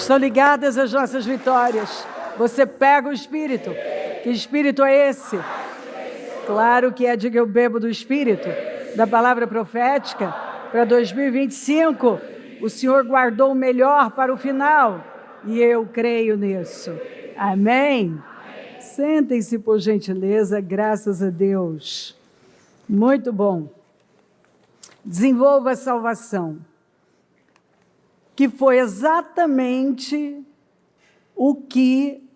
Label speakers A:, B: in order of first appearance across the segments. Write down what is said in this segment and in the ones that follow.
A: Estão ligadas as nossas vitórias. Você pega o Espírito. Que Espírito é esse? Claro que é, diga eu bebo do Espírito, da palavra profética. Para 2025, o Senhor guardou o melhor para o final. E eu creio nisso. Amém? Sentem-se, por gentileza, graças a Deus. Muito bom. Desenvolva a salvação, que foi exatamente o que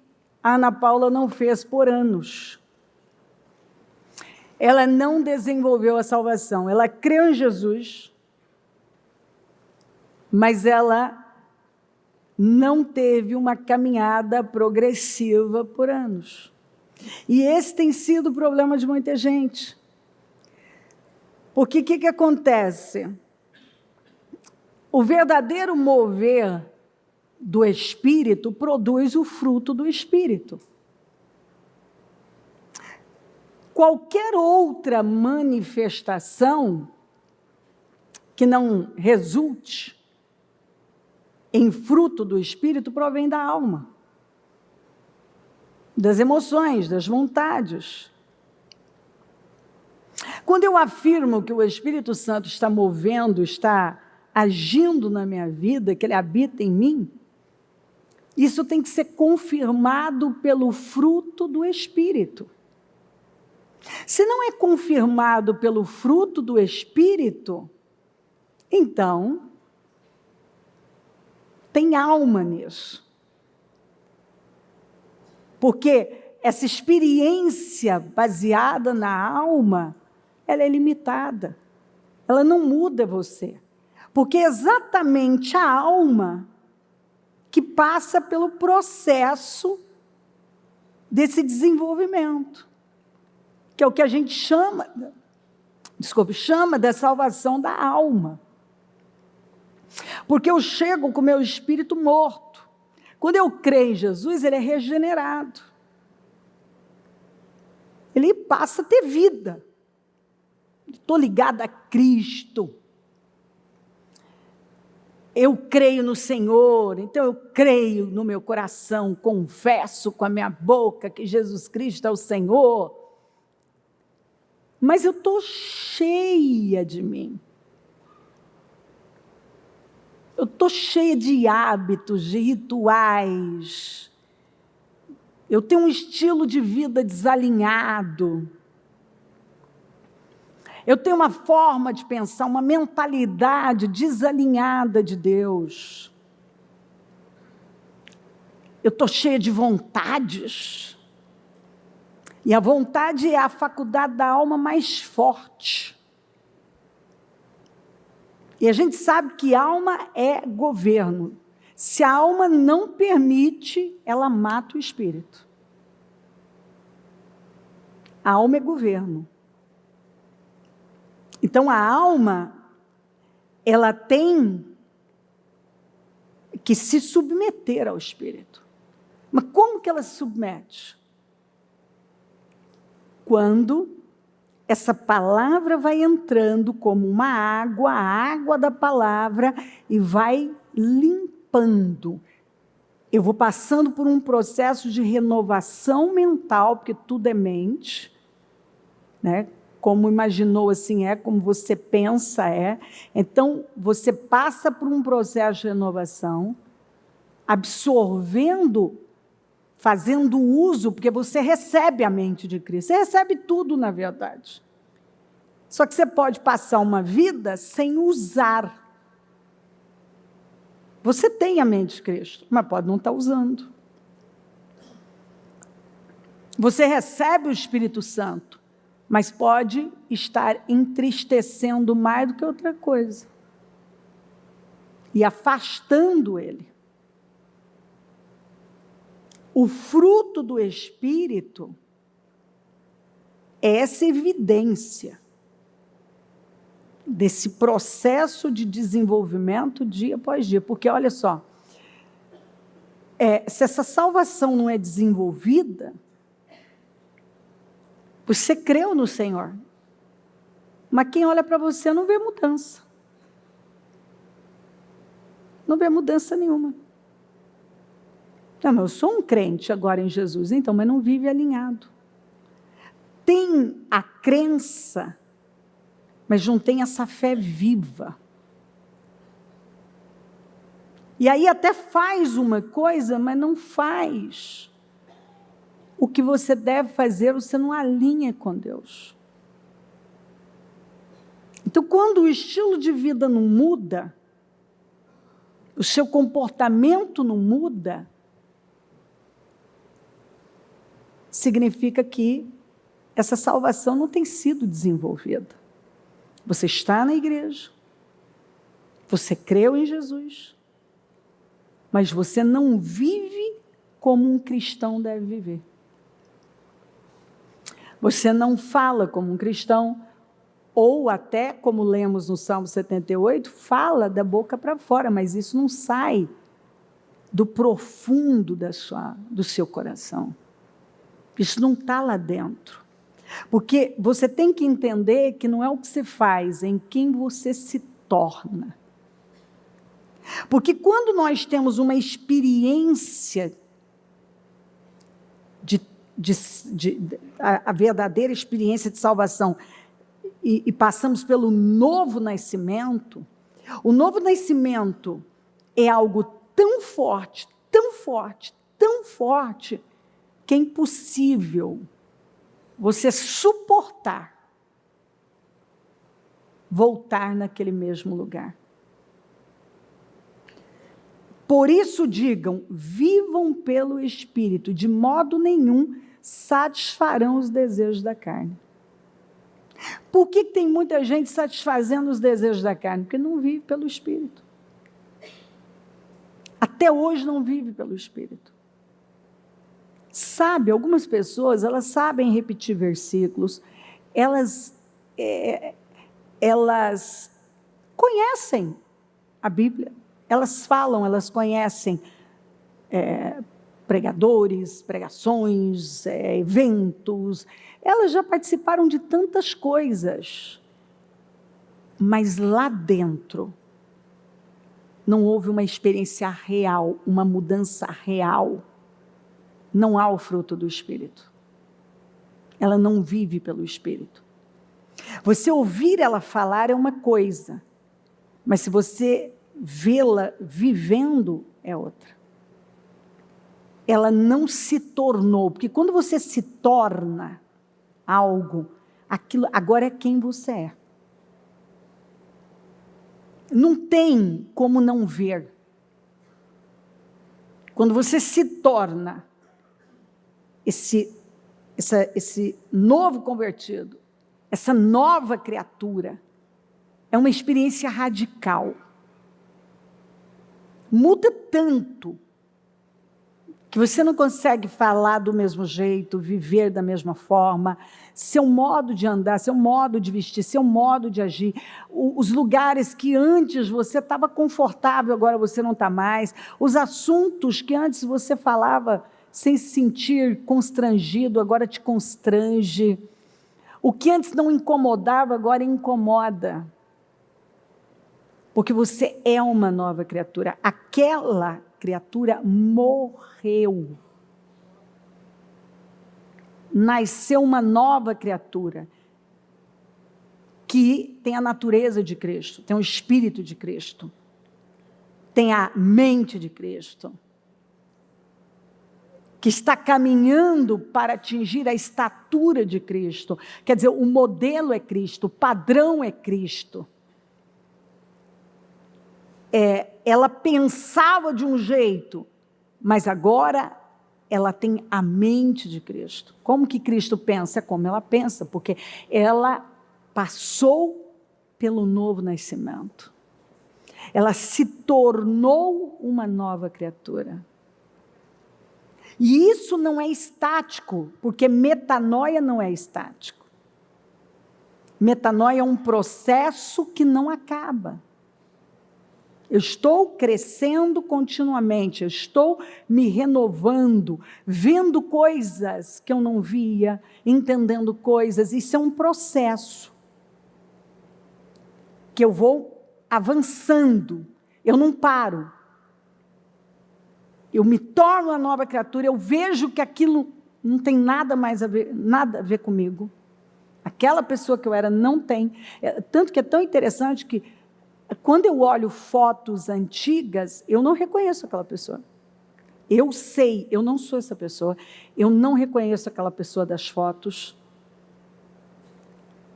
A: a Ana Paula não fez por anos. Ela não desenvolveu a salvação. Ela creu em Jesus, mas ela não teve uma caminhada progressiva por anos. E esse tem sido o problema de muita gente. Porque o que acontece? O verdadeiro mover do Espírito produz o fruto do Espírito. Qualquer outra manifestação que não resulte em fruto do Espírito provém da alma, das emoções, das vontades. Quando eu afirmo que o Espírito Santo está movendo, está agindo na minha vida, que ele habita em mim, isso tem que ser confirmado pelo fruto do Espírito. Se não é confirmado pelo fruto do Espírito, então tem alma nisso. Porque essa experiência baseada na alma, ela é limitada. Ela não muda você. Porque é exatamente a alma que passa pelo processo desse desenvolvimento, que é o que a gente chama da salvação da alma. Porque eu chego com o meu espírito morto. Quando eu creio em Jesus, ele é regenerado. Ele passa a ter vida. Estou ligado a Cristo. Eu creio no Senhor, então eu creio no meu coração, confesso com a minha boca que Jesus Cristo é o Senhor. Mas eu estou cheia de mim. Eu estou cheia de hábitos, de rituais. Eu tenho um estilo de vida desalinhado. Eu tenho uma forma de pensar, uma mentalidade desalinhada de Deus. Eu estou cheia de vontades. E a vontade é a faculdade da alma mais forte. E a gente sabe que alma é governo. Se a alma não permite, ela mata o espírito. A alma é governo. Então, a alma, ela tem que se submeter ao espírito. Mas como que ela se submete? Quando essa palavra vai entrando como uma água, a água da palavra, e vai limpando. Eu vou passando por um processo de renovação mental, porque tudo é mente, né? Como imaginou assim é, como você pensa é. Então, você passa por um processo de renovação, absorvendo, fazendo uso, porque você recebe a mente de Cristo. Você recebe tudo, na verdade. Só que você pode passar uma vida sem usar. Você tem a mente de Cristo, mas pode não estar usando. Você recebe o Espírito Santo, mas pode estar entristecendo mais do que outra coisa. E afastando ele. O fruto do Espírito é essa evidência desse processo de desenvolvimento dia após dia. Porque, olha só, se essa salvação não é desenvolvida, você creu no Senhor, mas quem olha para você não vê mudança. Não vê mudança nenhuma. Não, mas eu sou um crente agora em Jesus, então, mas não vive alinhado. Tem a crença, mas não tem essa fé viva. E aí até faz uma coisa, mas não faz o que você deve fazer, você não alinha com Deus. Então, quando o estilo de vida não muda, o seu comportamento não muda, significa que essa salvação não tem sido desenvolvida. Você está na igreja, você creu em Jesus, mas você não vive como um cristão deve viver. Você não fala como um cristão, ou até, como lemos no Salmo 78, fala da boca para fora, mas isso não sai do profundo do seu coração. Isso não está lá dentro. Porque você tem que entender que não é o que você faz, é em quem você se torna. Porque quando nós temos uma experiência a verdadeira experiência de salvação e passamos pelo novo nascimento, o novo nascimento é algo tão forte, tão forte, tão forte, que é impossível você suportar voltar naquele mesmo lugar. Por isso digam, vivam pelo Espírito, de modo nenhum satisfarão os desejos da carne. Por que tem muita gente satisfazendo os desejos da carne? Porque não vive pelo Espírito. Até hoje não vive pelo Espírito. Sabe, algumas pessoas, elas sabem repetir versículos, elas conhecem a Bíblia, elas falam, elas conhecem pregadores, pregações, eventos, elas já participaram de tantas coisas, mas lá dentro não houve uma experiência real, uma mudança real. Não há o fruto do Espírito. Ela não vive pelo Espírito. Você ouvir ela falar é uma coisa, mas se você vê-la vivendo é outra. Ela não se tornou, porque quando você se torna algo, aquilo agora é quem você é. Não tem como não ver. Quando você se torna esse novo convertido, essa nova criatura, é uma experiência radical. Muda tanto que você não consegue falar do mesmo jeito, viver da mesma forma, seu modo de andar, seu modo de vestir, seu modo de agir, os lugares que antes você estava confortável, agora você não está mais, os assuntos que antes você falava sem se sentir constrangido, agora te constrange, o que antes não incomodava, agora incomoda, porque você é uma nova criatura, aquela criatura morreu. Nasceu uma nova criatura que tem a natureza de Cristo, tem o Espírito de Cristo, tem a mente de Cristo, que está caminhando para atingir a estatura de Cristo. Quer dizer, o modelo é Cristo, o padrão é Cristo. Ela pensava de um jeito, mas agora ela tem a mente de Cristo. Como que Cristo pensa? É como ela pensa, porque ela passou pelo novo nascimento. Ela se tornou uma nova criatura. E isso não é estático, porque metanoia não é estático. Metanoia é um processo que não acaba. Eu estou crescendo continuamente, eu estou me renovando, vendo coisas que eu não via, entendendo coisas. Isso é um processo que eu vou avançando, eu não paro. eu me torno uma nova criatura, eu vejo que aquilo não tem nada a ver comigo. Aquela pessoa que eu era não tem. Tanto que é tão interessante que, quando eu olho fotos antigas, eu não reconheço aquela pessoa. Eu sei, eu não sou essa pessoa. Eu não reconheço aquela pessoa das fotos.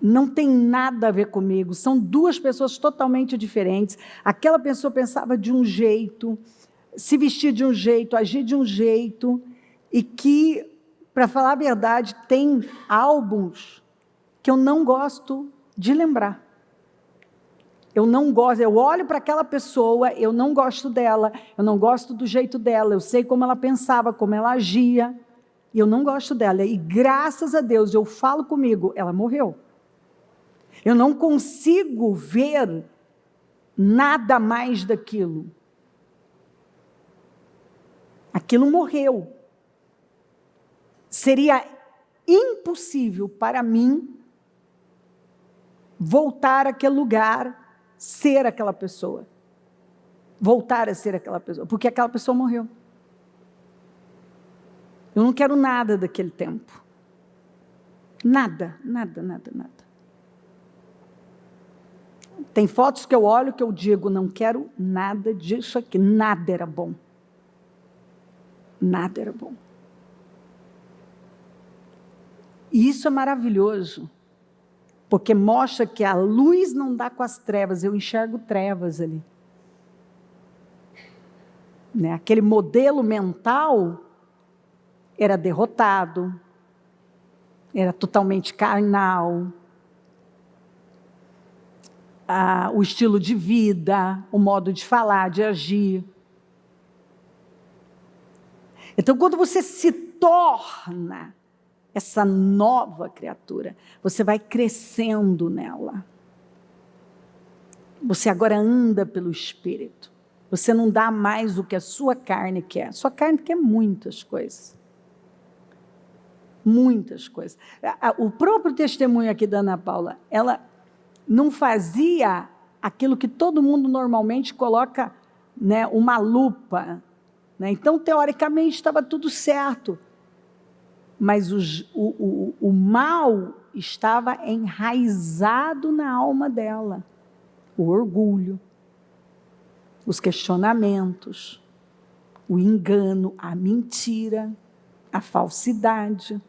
A: Não tem nada a ver comigo. São duas pessoas totalmente diferentes. Aquela pessoa pensava de um jeito, se vestir de um jeito, agir de um jeito, e que, para falar a verdade, tem álbuns que eu não gosto de lembrar. Eu não gosto, eu olho para aquela pessoa, eu não gosto dela, eu não gosto do jeito dela, eu sei como ela pensava, como ela agia, e eu não gosto dela. E graças a Deus, eu falo comigo, ela morreu. Eu não consigo ver nada mais daquilo. Aquilo morreu. Seria impossível para mim voltar àquele lugar, ser aquela pessoa. Voltar a ser aquela pessoa, porque aquela pessoa morreu. Eu não quero nada daquele tempo. Nada, nada, nada, nada. Tem fotos que eu olho que eu digo, não quero nada disso aqui. Nada era bom. Nada era bom. E isso é maravilhoso, porque mostra que a luz não dá com as trevas, eu enxergo trevas ali. Né? Aquele modelo mental era derrotado, era totalmente carnal, o estilo de vida, o modo de falar, de agir. Então, quando você se torna essa nova criatura, você vai crescendo nela. Você agora anda pelo Espírito. Você não dá mais o que a sua carne quer. A sua carne quer muitas coisas. Muitas coisas. O próprio testemunho aqui da Ana Paula, ela não fazia aquilo que todo mundo normalmente coloca, né, uma lupa. Né? Então, teoricamente, estava tudo certo. Mas o mal estava enraizado na alma dela. O orgulho, os questionamentos, o engano, a mentira, a falsidade.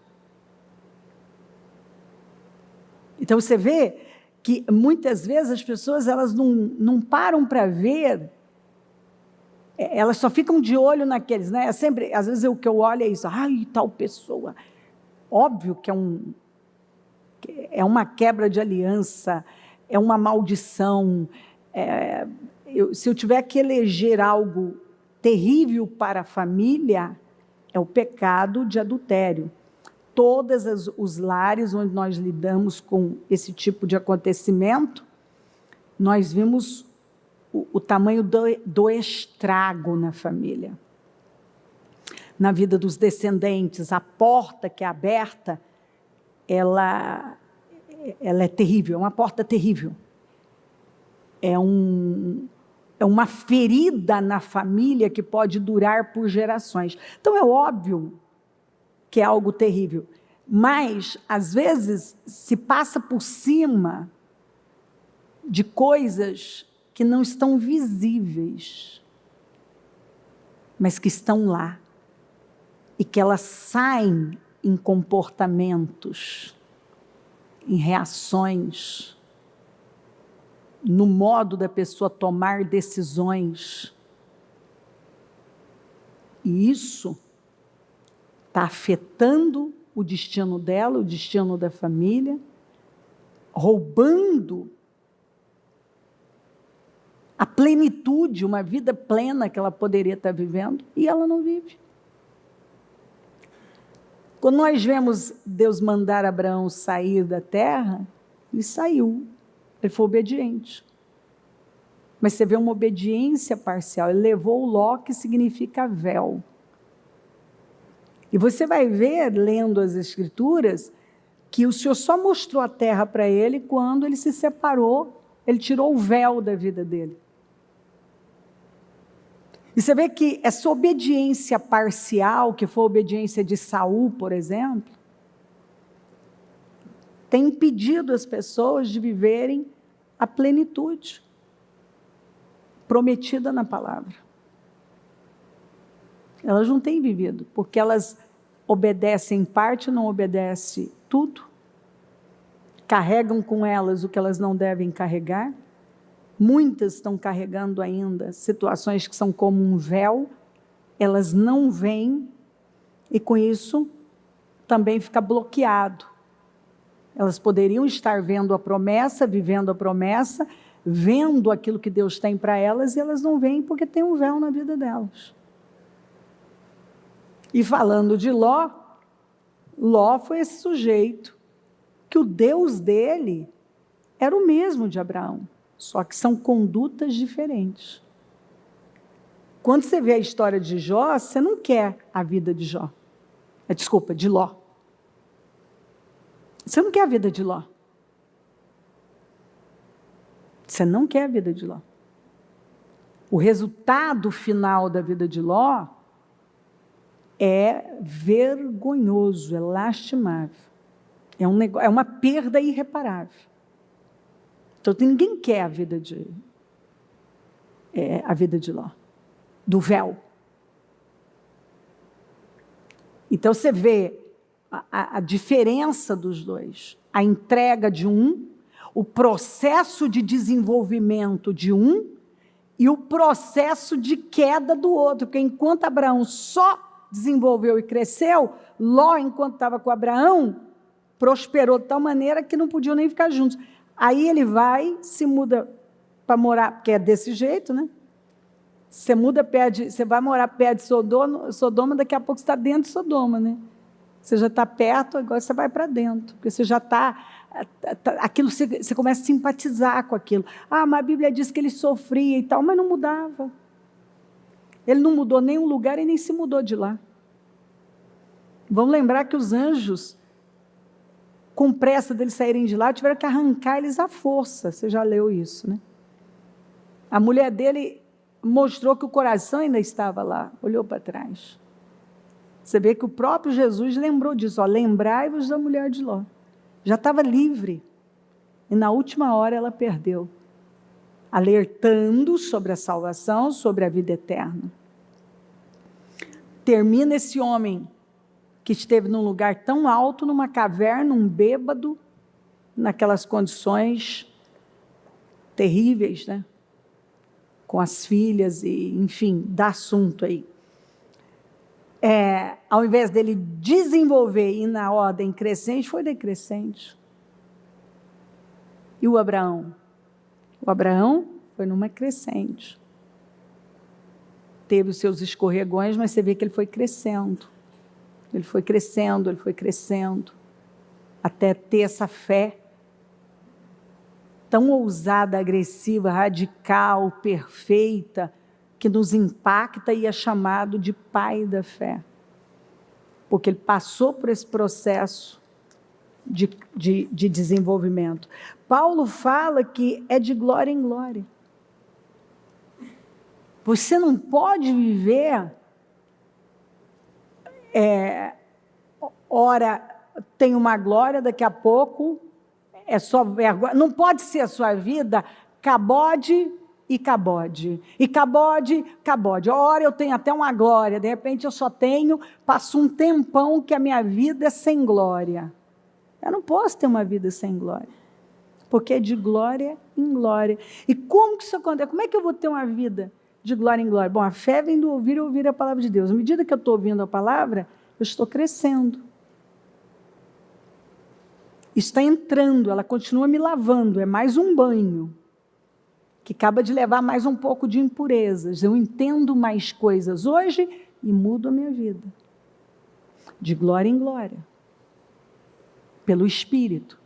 A: Então, você vê que muitas vezes as pessoas elas não param para ver, elas só ficam de olho naqueles, né? Sempre, às vezes o que eu olho é isso, ai, tal pessoa. Óbvio que é uma quebra de aliança, é uma maldição. Se eu tiver que eleger algo terrível para a família, é o pecado de adultério. Todos os lares onde nós lidamos com esse tipo de acontecimento, nós vimos o tamanho do estrago na família, na vida dos descendentes. A porta que é aberta, ela é terrível, é uma porta terrível. É uma ferida na família que pode durar por gerações. Então, é óbvio que é algo terrível, mas, às vezes, se passa por cima de coisas que não estão visíveis, mas que estão lá, e que elas saem em comportamentos, em reações, no modo da pessoa tomar decisões. E isso está afetando o destino dela, o destino da família, roubando a plenitude, uma vida plena que ela poderia estar vivendo, e ela não vive. Quando nós vemos Deus mandar Abraão sair da terra, ele saiu, ele foi obediente. Mas você vê uma obediência parcial, ele levou o Ló, que significa véu. E você vai ver, lendo as Escrituras, que o Senhor só mostrou a terra para ele quando ele se separou, ele tirou o véu da vida dele. E você vê que essa obediência parcial, que foi a obediência de Saul, por exemplo, tem impedido as pessoas de viverem a plenitude prometida na palavra. Elas não têm vivido, porque elas obedecem em parte, não obedecem tudo, carregam com elas o que elas não devem carregar. Muitas estão carregando ainda situações que são como um véu, elas não veem, e com isso também fica bloqueado. Elas poderiam estar vendo a promessa, vivendo a promessa, vendo aquilo que Deus tem para elas, e elas não veem porque tem um véu na vida delas. E falando de Ló, Ló foi esse sujeito que o Deus dele era o mesmo de Abraão, só que são condutas diferentes. Quando você vê a história de Jó, você não quer a vida de Jó. Desculpa, de Ló. Você não quer a vida de Ló. Você não quer a vida de Ló. O resultado final da vida de Ló é vergonhoso, é lastimável. É uma perda irreparável. Então, ninguém quer a vida de Ló, do véu. Então, você vê a diferença dos dois, a entrega de um, o processo de desenvolvimento de um e o processo de queda do outro, porque enquanto Abraão só desenvolveu e cresceu, Ló, enquanto estava com Abraão, prosperou de tal maneira que não podiam nem ficar juntos. Aí ele vai, se muda para morar, porque é desse jeito, né? Você vai morar perto de Sodoma, daqui a pouco você está dentro de Sodoma, né? Você já está perto, agora você vai para dentro, porque você já está, aquilo você começa a simpatizar com aquilo. Ah, mas a Bíblia diz que ele sofria e tal, mas não mudava. Ele não mudou nem um lugar e nem se mudou de lá. Vamos lembrar que os anjos, com pressa deles saírem de lá, tiveram que arrancar eles à força. Você já leu isso, né? A mulher dele mostrou que o coração ainda estava lá, olhou para trás. Você vê que o próprio Jesus lembrou disso, lembrai-vos da mulher de Ló. Já estava livre, e na última hora ela perdeu, alertando sobre a salvação, sobre a vida eterna. Termina esse homem que esteve num lugar tão alto, numa caverna, um bêbado, naquelas condições terríveis, né? Com as filhas, e enfim, dá assunto aí. Ao invés dele desenvolver e ir na ordem crescente, foi decrescente. E o Abraão? O Abraão foi numa crescente. Teve os seus escorregões, mas você vê que ele foi crescendo. Ele foi crescendo, ele foi crescendo, até ter essa fé tão ousada, agressiva, radical, perfeita, que nos impacta e é chamado de pai da fé. Porque ele passou por esse processo de desenvolvimento. Paulo fala que é de glória em glória. Você não pode viver, ora tem uma glória, daqui a pouco é só vergonha. Não pode ser a sua vida cabode e cabode, e cabode, cabode. Ora eu tenho até uma glória, de repente eu só tenho, passo um tempão que a minha vida é sem glória. Eu não posso ter uma vida sem glória, porque é de glória em glória. E como que isso acontece? Como é que eu vou ter uma vida de glória em glória? Bom, a fé vem do ouvir e ouvir a palavra de Deus. À medida que eu estou ouvindo a palavra, eu estou crescendo. Está entrando, ela continua me lavando, é mais um banho, que acaba de levar mais um pouco de impurezas. Eu entendo mais coisas hoje e mudo a minha vida. De glória em glória. Pelo Espírito.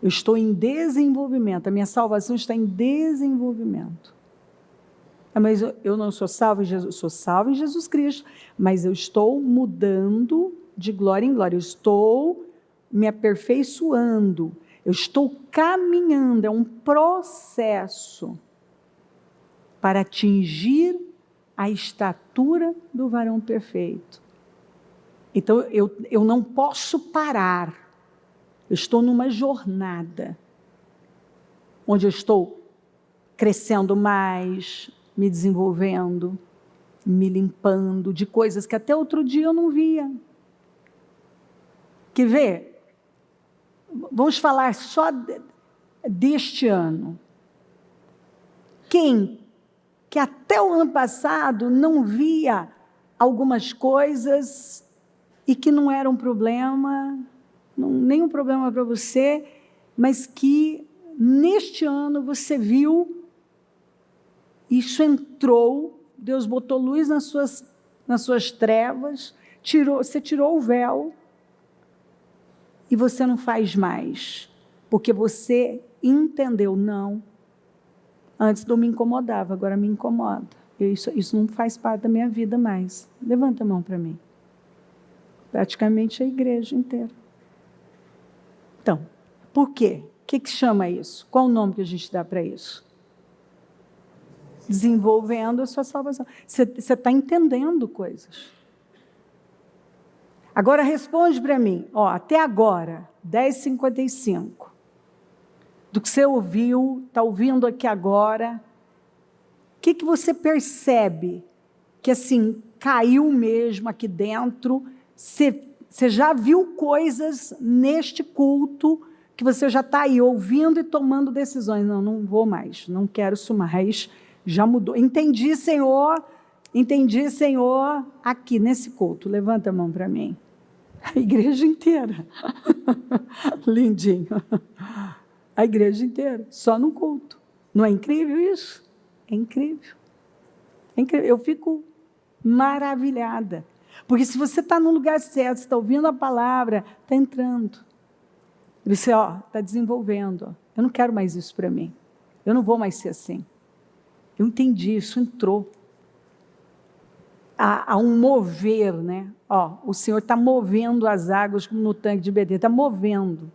A: Eu estou em desenvolvimento, a minha salvação está em desenvolvimento. Mas eu não sou salvo em Jesus, sou salvo em Jesus Cristo, mas eu estou mudando de glória em glória, eu estou me aperfeiçoando, eu estou caminhando, é um processo para atingir a estatura do varão perfeito. Então, eu não posso parar. Eu estou numa jornada, onde eu estou crescendo mais, me desenvolvendo, me limpando de coisas que até outro dia eu não via. Quer ver? Vamos falar só deste ano. Quem que até o ano passado não via algumas coisas e que não era um problema, nenhum problema para você, mas que neste ano você viu, isso entrou, Deus botou luz nas suas trevas, você tirou o véu e você não faz mais, porque você entendeu, não. Antes não me incomodava, agora me incomoda. Isso não faz parte da minha vida mais. Levanta a mão para mim. Praticamente a igreja inteira. Então, por quê? O que chama isso? Qual o nome que a gente dá para isso? Desenvolvendo a sua salvação. Você está entendendo coisas. Agora responde para mim, até agora, 10h55. Do que você ouviu, está ouvindo aqui agora, o que você percebe que assim, caiu mesmo aqui dentro? Você já viu coisas neste culto que você já está aí ouvindo e tomando decisões. Não vou mais, não quero isso mais, já mudou. Entendi, Senhor, aqui nesse culto. Levanta a mão para mim. A igreja inteira. Lindinho. A igreja inteira, só no culto. Não é incrível isso? É incrível. É incrível. Eu fico maravilhada. Porque se você está no lugar certo, está ouvindo a palavra, está entrando. Você está desenvolvendo. Eu não quero mais isso para mim. Eu não vou mais ser assim. Eu entendi, isso entrou. Há um mover, né? O Senhor está movendo as águas como no tanque de Bedê, está movendo.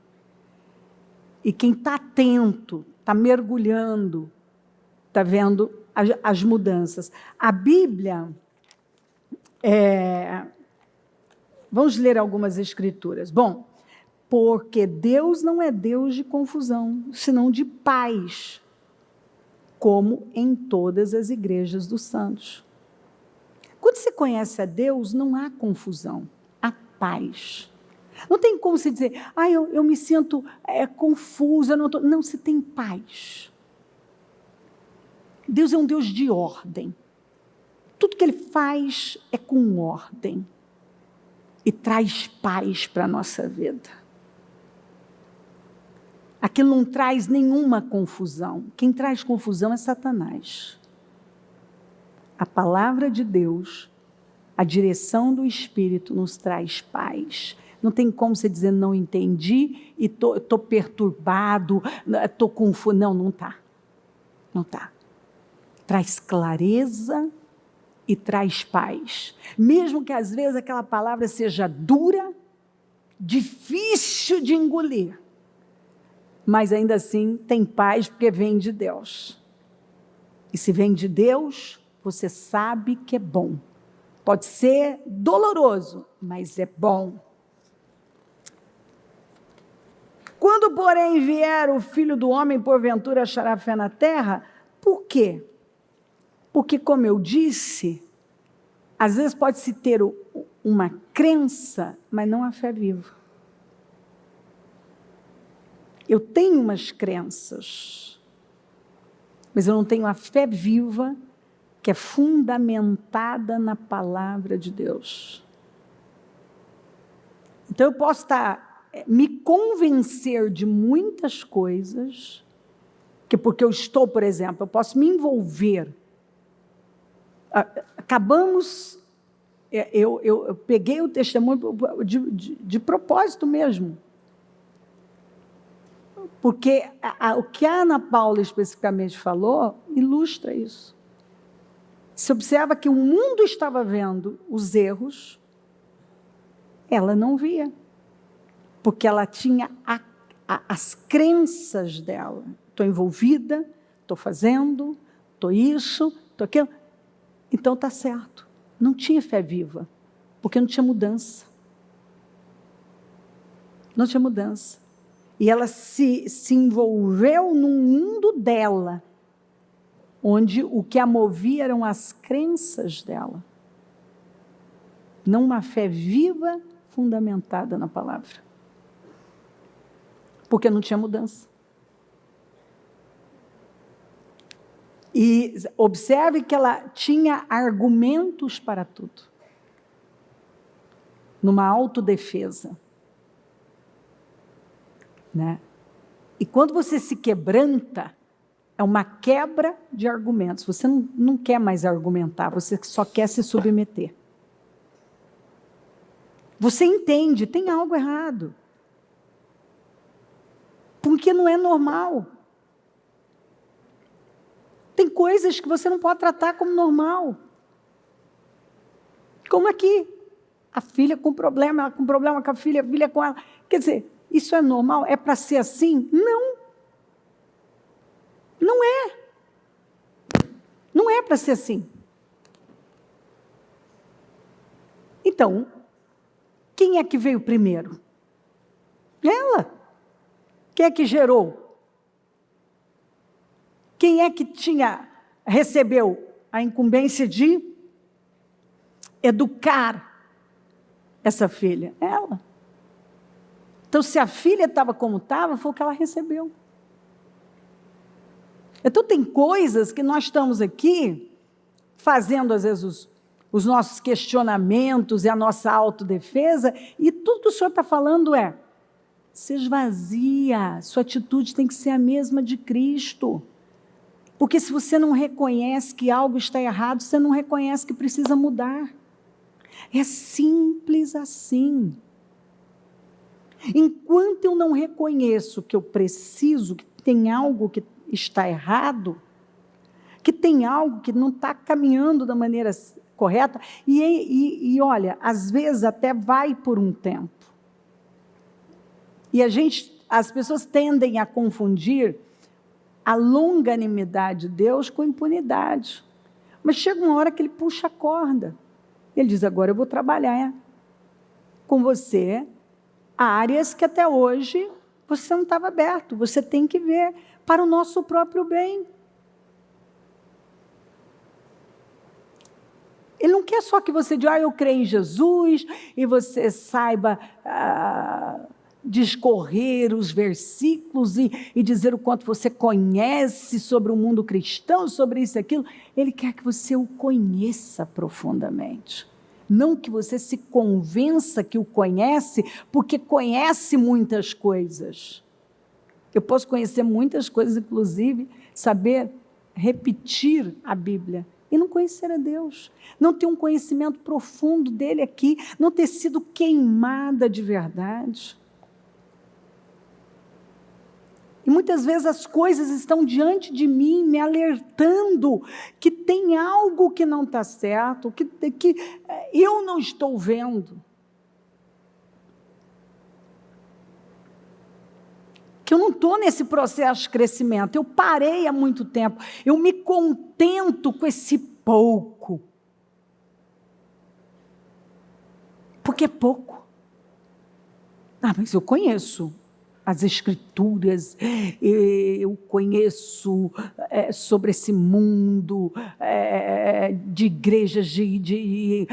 A: E quem está atento, está mergulhando, está vendo as mudanças. A Bíblia, vamos ler algumas escrituras. Bom, porque Deus não é Deus de confusão, senão de paz, como em todas as igrejas dos santos. Quando você conhece a Deus, não há confusão, há paz. Não tem como você dizer, eu me sinto confusa, não, você tem paz. Deus é um Deus de ordem. Tudo que Ele faz é com ordem. E traz paz para a nossa vida. Aquilo não traz nenhuma confusão. Quem traz confusão é Satanás. A palavra de Deus, a direção do Espírito nos traz paz. Não tem como você dizer, não entendi, e estou perturbado, estou confuso. Não está. Não está. Traz clareza e traz paz. Mesmo que às vezes aquela palavra seja dura, difícil de engolir, mas ainda assim tem paz porque vem de Deus. E se vem de Deus, você sabe que é bom. Pode ser doloroso, mas é bom. Quando, porém, vier o Filho do Homem, porventura achará fé na terra? Por quê? Porque, como eu disse, às vezes pode-se ter uma crença, mas não a fé viva. Eu tenho umas crenças, mas eu não tenho a fé viva, que é fundamentada na palavra de Deus. Então, eu posso me convencer de muitas coisas, que porque eu estou, por exemplo, eu posso me envolver. Acabamos, eu peguei o testemunho de propósito mesmo, porque o que a Ana Paula especificamente falou, ilustra isso. Se observa que o mundo estava vendo os erros, ela não via, porque ela tinha as crenças dela. Estou envolvida, estou fazendo, estou isso, estou aquilo. Então está certo. Não tinha fé viva, porque não tinha mudança. Não tinha mudança. E ela se envolveu num mundo dela, onde o que a movia eram as crenças dela. Não uma fé viva, fundamentada na palavra. Porque não tinha mudança. E observe que ela tinha argumentos para tudo. Numa autodefesa. Né? E quando você se quebranta, é uma quebra de argumentos. Você não quer mais argumentar, você só quer se submeter. Você entende, tem algo errado. Porque não é normal. Tem coisas que você não pode tratar como normal. Como aqui. A filha com problema, ela com problema com a filha com ela. Quer dizer, isso é normal? É para ser assim? Não. Não é. Não é para ser assim. Então, quem é que veio primeiro? Ela. Quem é que gerou? Quem é que recebeu a incumbência de educar essa filha? Ela. Então, se a filha estava como estava, foi o que ela recebeu. Então, tem coisas que nós estamos aqui fazendo, às vezes, os nossos questionamentos e a nossa autodefesa, e tudo que o Senhor está falando se esvazia, sua atitude tem que ser a mesma de Cristo. Porque se você não reconhece que algo está errado, você não reconhece que precisa mudar. É simples assim. Enquanto eu não reconheço que eu preciso, que tem algo que está errado, que tem algo que não está caminhando da maneira correta, e olha, às vezes até vai por um tempo. E as pessoas tendem a confundir a longanimidade de Deus com impunidade. Mas chega uma hora que ele puxa a corda. Ele diz, agora eu vou trabalhar com você áreas que até hoje você não estava aberto. Você tem que ver para o nosso próprio bem. Ele não quer só que você diga, eu creio em Jesus, e você saiba discorrer os versículos e dizer o quanto você conhece sobre o mundo cristão, sobre isso e aquilo. Ele quer que você o conheça profundamente. Não que você se convença que o conhece, porque conhece muitas coisas. Eu posso conhecer muitas coisas, inclusive saber repetir a Bíblia, e não conhecer a Deus, não ter um conhecimento profundo dele aqui, não ter sido queimada de verdade. E muitas vezes as coisas estão diante de mim, me alertando que tem algo que não está certo, que eu não estou vendo. Que eu não estou nesse processo de crescimento, eu parei há muito tempo, eu me contento com esse pouco. Porque é pouco. Mas eu conheço as Escrituras, eu conheço sobre esse mundo de igrejas, de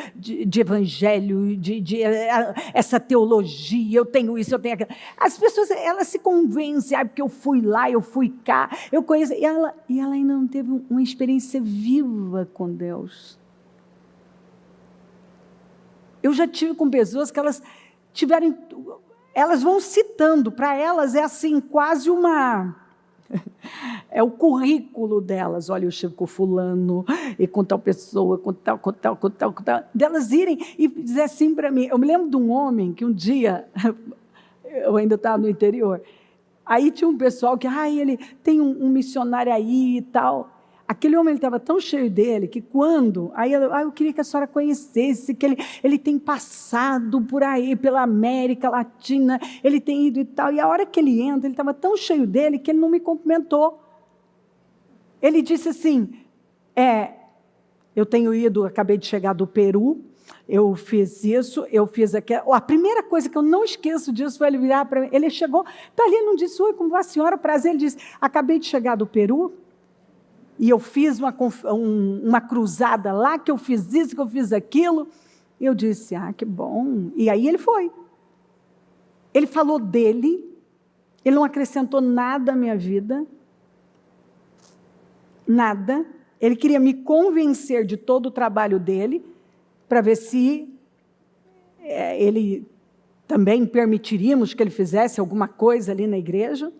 A: evangelho, essa teologia, eu tenho isso, eu tenho aquilo. As pessoas, elas se convencem, porque eu fui lá, eu fui cá, eu conheço, e ela ainda não teve uma experiência viva com Deus. Eu já tive com pessoas que elas tiveram... Elas vão citando, para elas é assim, quase é o currículo delas. Olha, eu chego com fulano, e com tal pessoa, com tal. Delas irem e dizer assim para mim. Eu me lembro de um homem que um dia, eu ainda estava no interior, aí tinha um pessoal que, ele tem um missionário aí e tal. Aquele homem estava tão cheio dele que quando... eu queria que a senhora conhecesse, que ele tem passado por aí, pela América Latina, ele tem ido e tal. E a hora que ele entra, ele estava tão cheio dele que ele não me cumprimentou. Ele disse assim, Eu tenho ido, acabei de chegar do Peru, eu fiz isso, eu fiz aquilo. A primeira coisa que eu não esqueço disso foi ele virar para mim. Ele chegou, está ali, não disse, oi, como vai a senhora? Prazer. Ele disse, acabei de chegar do Peru e eu fiz uma cruzada lá, que eu fiz isso, que eu fiz aquilo. Eu disse, que bom. E aí ele foi. Ele falou dele, ele não acrescentou nada à minha vida, nada. Ele queria me convencer de todo o trabalho dele, para ver se ele também permitiríamos que ele fizesse alguma coisa ali na igreja.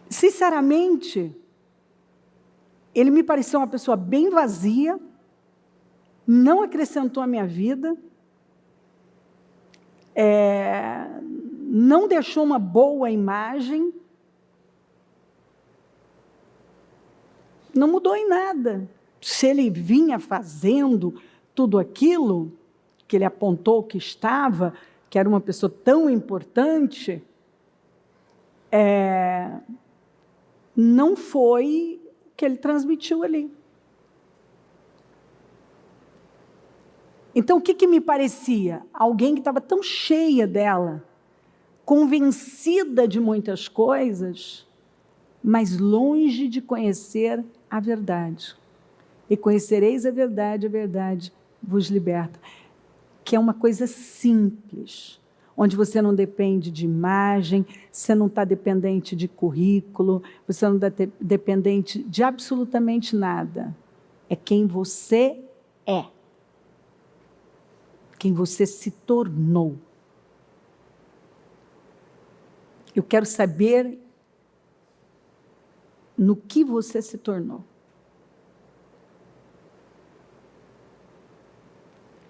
A: Sinceramente, ele me pareceu uma pessoa bem vazia, não acrescentou à minha vida, não deixou uma boa imagem, não mudou em nada. Se ele vinha fazendo tudo aquilo que ele apontou que estava, que era uma pessoa tão importante, não foi o que ele transmitiu ali. Então, o que me parecia? Alguém que estava tão cheia dela, convencida de muitas coisas, mas longe de conhecer a verdade. E conhecereis a verdade vos liberta. Que é uma coisa simples, onde você não depende de imagem, você não está dependente de currículo, você não está dependente de absolutamente nada. É quem você é. Quem você se tornou. Eu quero saber no que você se tornou.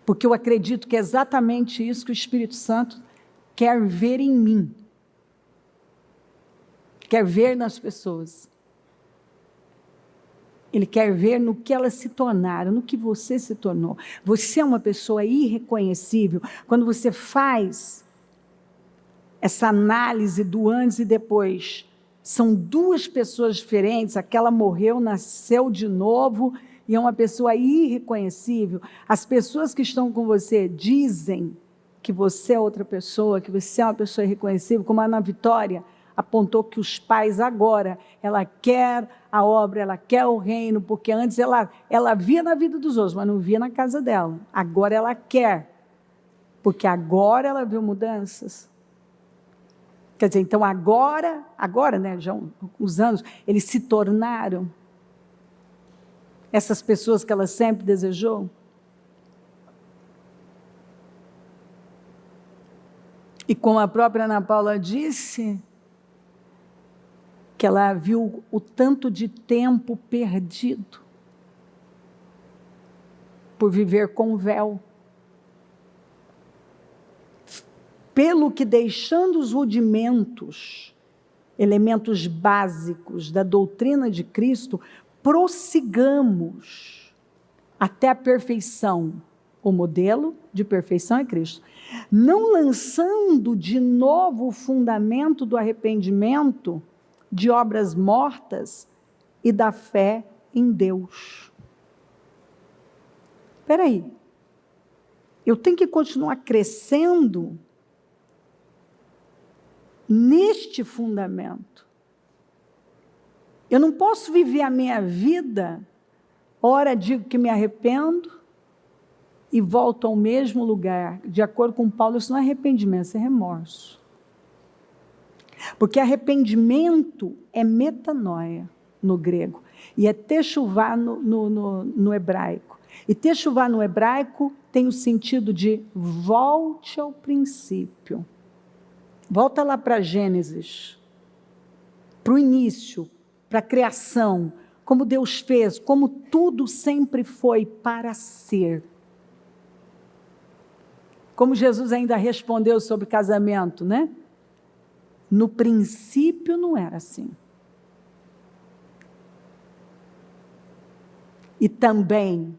A: Porque eu acredito que é exatamente isso que o Espírito Santo quer ver em mim. Quer ver nas pessoas. Ele quer ver no que elas se tornaram, no que você se tornou. Você é uma pessoa irreconhecível. Quando você faz essa análise do antes e depois, são duas pessoas diferentes, aquela morreu, nasceu de novo, e é uma pessoa irreconhecível. As pessoas que estão com você dizem que você é outra pessoa, que você é uma pessoa irreconhecível, como a Ana Vitória apontou que os pais agora, ela quer a obra, ela quer o reino, porque antes ela via na vida dos outros, mas não via na casa dela. Agora ela quer, porque agora ela viu mudanças. Quer dizer, então agora, né, já há uns anos, eles se tornaram essas pessoas que ela sempre desejou. E como a própria Ana Paula disse, que ela viu o tanto de tempo perdido por viver com véu. Pelo que, deixando os rudimentos, elementos básicos da doutrina de Cristo, prossigamos até a perfeição. O modelo de perfeição é Cristo. Não lançando de novo o fundamento do arrependimento, de obras mortas e da fé em Deus. Espera aí. Eu tenho que continuar crescendo neste fundamento. Eu não posso viver a minha vida, ora digo que me arrependo e volto ao mesmo lugar. De acordo com Paulo, isso não é arrependimento, isso é remorso. Porque arrependimento é metanoia no grego, e é techuvá no hebraico. E techuvá no hebraico tem o sentido de volte ao princípio. Volta lá para Gênesis, para o início, para a criação, como Deus fez, como tudo sempre foi para ser. Como Jesus ainda respondeu sobre casamento, né? No princípio não era assim. E também,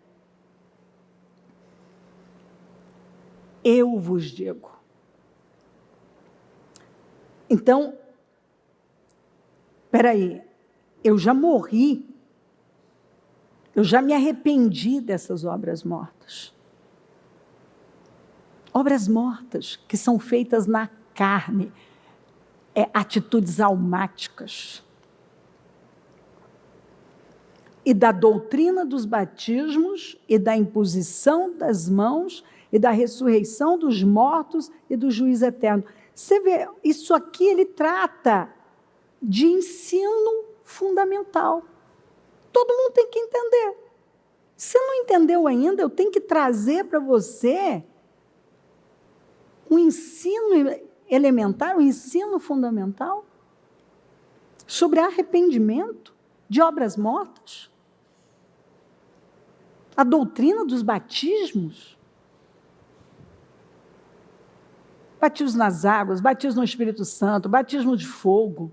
A: eu vos digo. Então, espera aí, eu já morri. Eu já me arrependi dessas obras mortas. Obras mortas que são feitas na carne, atitudes almáticas. E da doutrina dos batismos, e da imposição das mãos, e da ressurreição dos mortos, e do juízo eterno. Você vê, isso aqui ele trata de ensino fundamental. Todo mundo tem que entender. Se não entendeu ainda, eu tenho que trazer para você um ensino elementar, um ensino fundamental sobre arrependimento de obras mortas. A doutrina dos batismos. Batismo nas águas, batismo no Espírito Santo, batismo de fogo.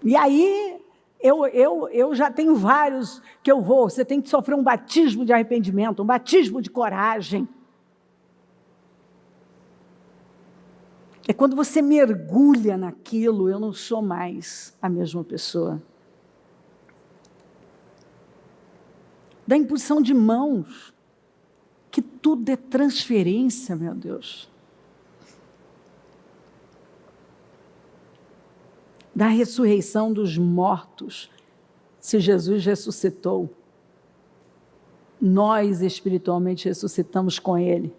A: E aí, eu já tenho vários que eu vou. Você tem que sofrer um batismo de arrependimento, um batismo de coragem. É quando você mergulha naquilo, eu não sou mais a mesma pessoa. Da imposição de mãos, que tudo é transferência, meu Deus. Da ressurreição dos mortos. Se Jesus ressuscitou, nós espiritualmente ressuscitamos com Ele.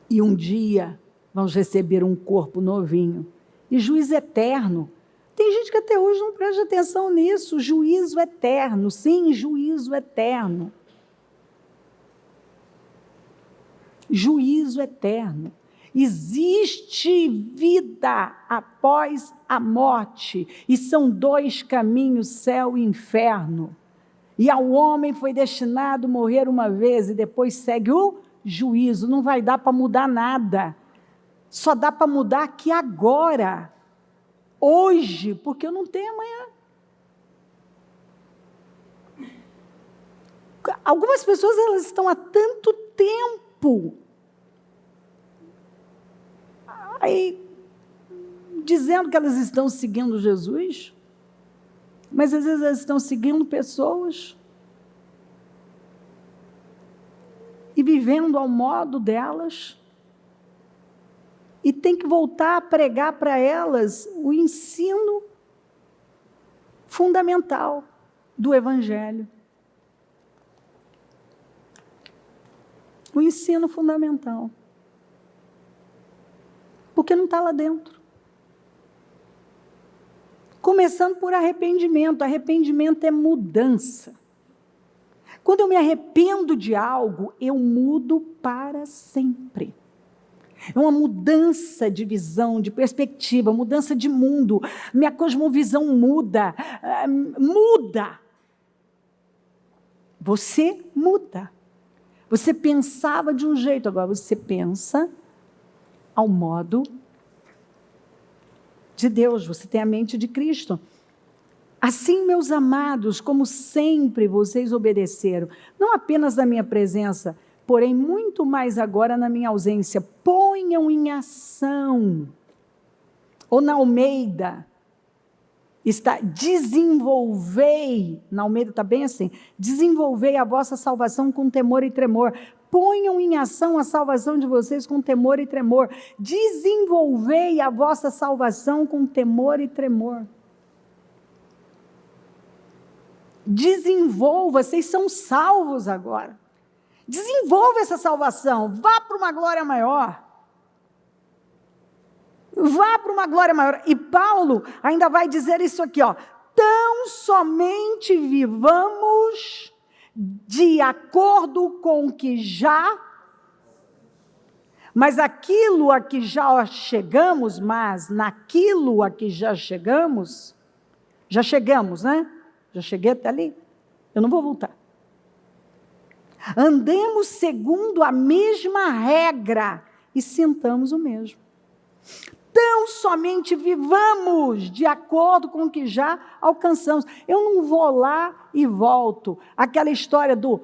A: E um dia vamos receber um corpo novinho. E juízo eterno. Tem gente que até hoje não presta atenção nisso. Juízo eterno. Sim, juízo eterno. Juízo eterno. Existe vida após a morte, e são 2 caminhos, céu e inferno. E ao homem foi destinado morrer uma vez, e depois segue o juízo. Não vai dar para mudar nada. Só dá para mudar aqui agora, hoje, porque eu não tenho amanhã. Algumas pessoas, elas estão há tanto tempo aí dizendo que elas estão seguindo Jesus, mas às vezes elas estão seguindo pessoas e vivendo ao modo delas, e tem que voltar a pregar para elas o ensino fundamental do Evangelho. O ensino fundamental. Porque não está lá dentro. Começando por arrependimento. Arrependimento é mudança. Quando eu me arrependo de algo, eu mudo para sempre. É uma mudança de visão, de perspectiva, mudança de mundo. Minha cosmovisão muda. Muda. Você muda. Você pensava de um jeito, agora você pensa ao modo de Deus. Você tem a mente de Cristo. Assim, meus amados, como sempre vocês obedeceram, não apenas na minha presença, porém muito mais agora na minha ausência, ponham em ação. Ou na Almeida, está desenvolvei, na Almeida está bem assim, desenvolvei a vossa salvação com temor e tremor. Ponham em ação a salvação de vocês com temor e tremor. Desenvolvei a vossa salvação com temor e tremor. Desenvolva, vocês são salvos agora. Desenvolva essa salvação, vá para uma glória maior. Vá para uma glória maior. E Paulo ainda vai dizer isso aqui, ó. Tão somente vivamos de acordo com o que já, mas aquilo a que já chegamos, mas naquilo a que já chegamos, né? Já cheguei até ali, eu não vou voltar. Andemos segundo a mesma regra e sintamos o mesmo. Tão somente vivamos de acordo com o que já alcançamos. Eu não vou lá e volto. Aquela história do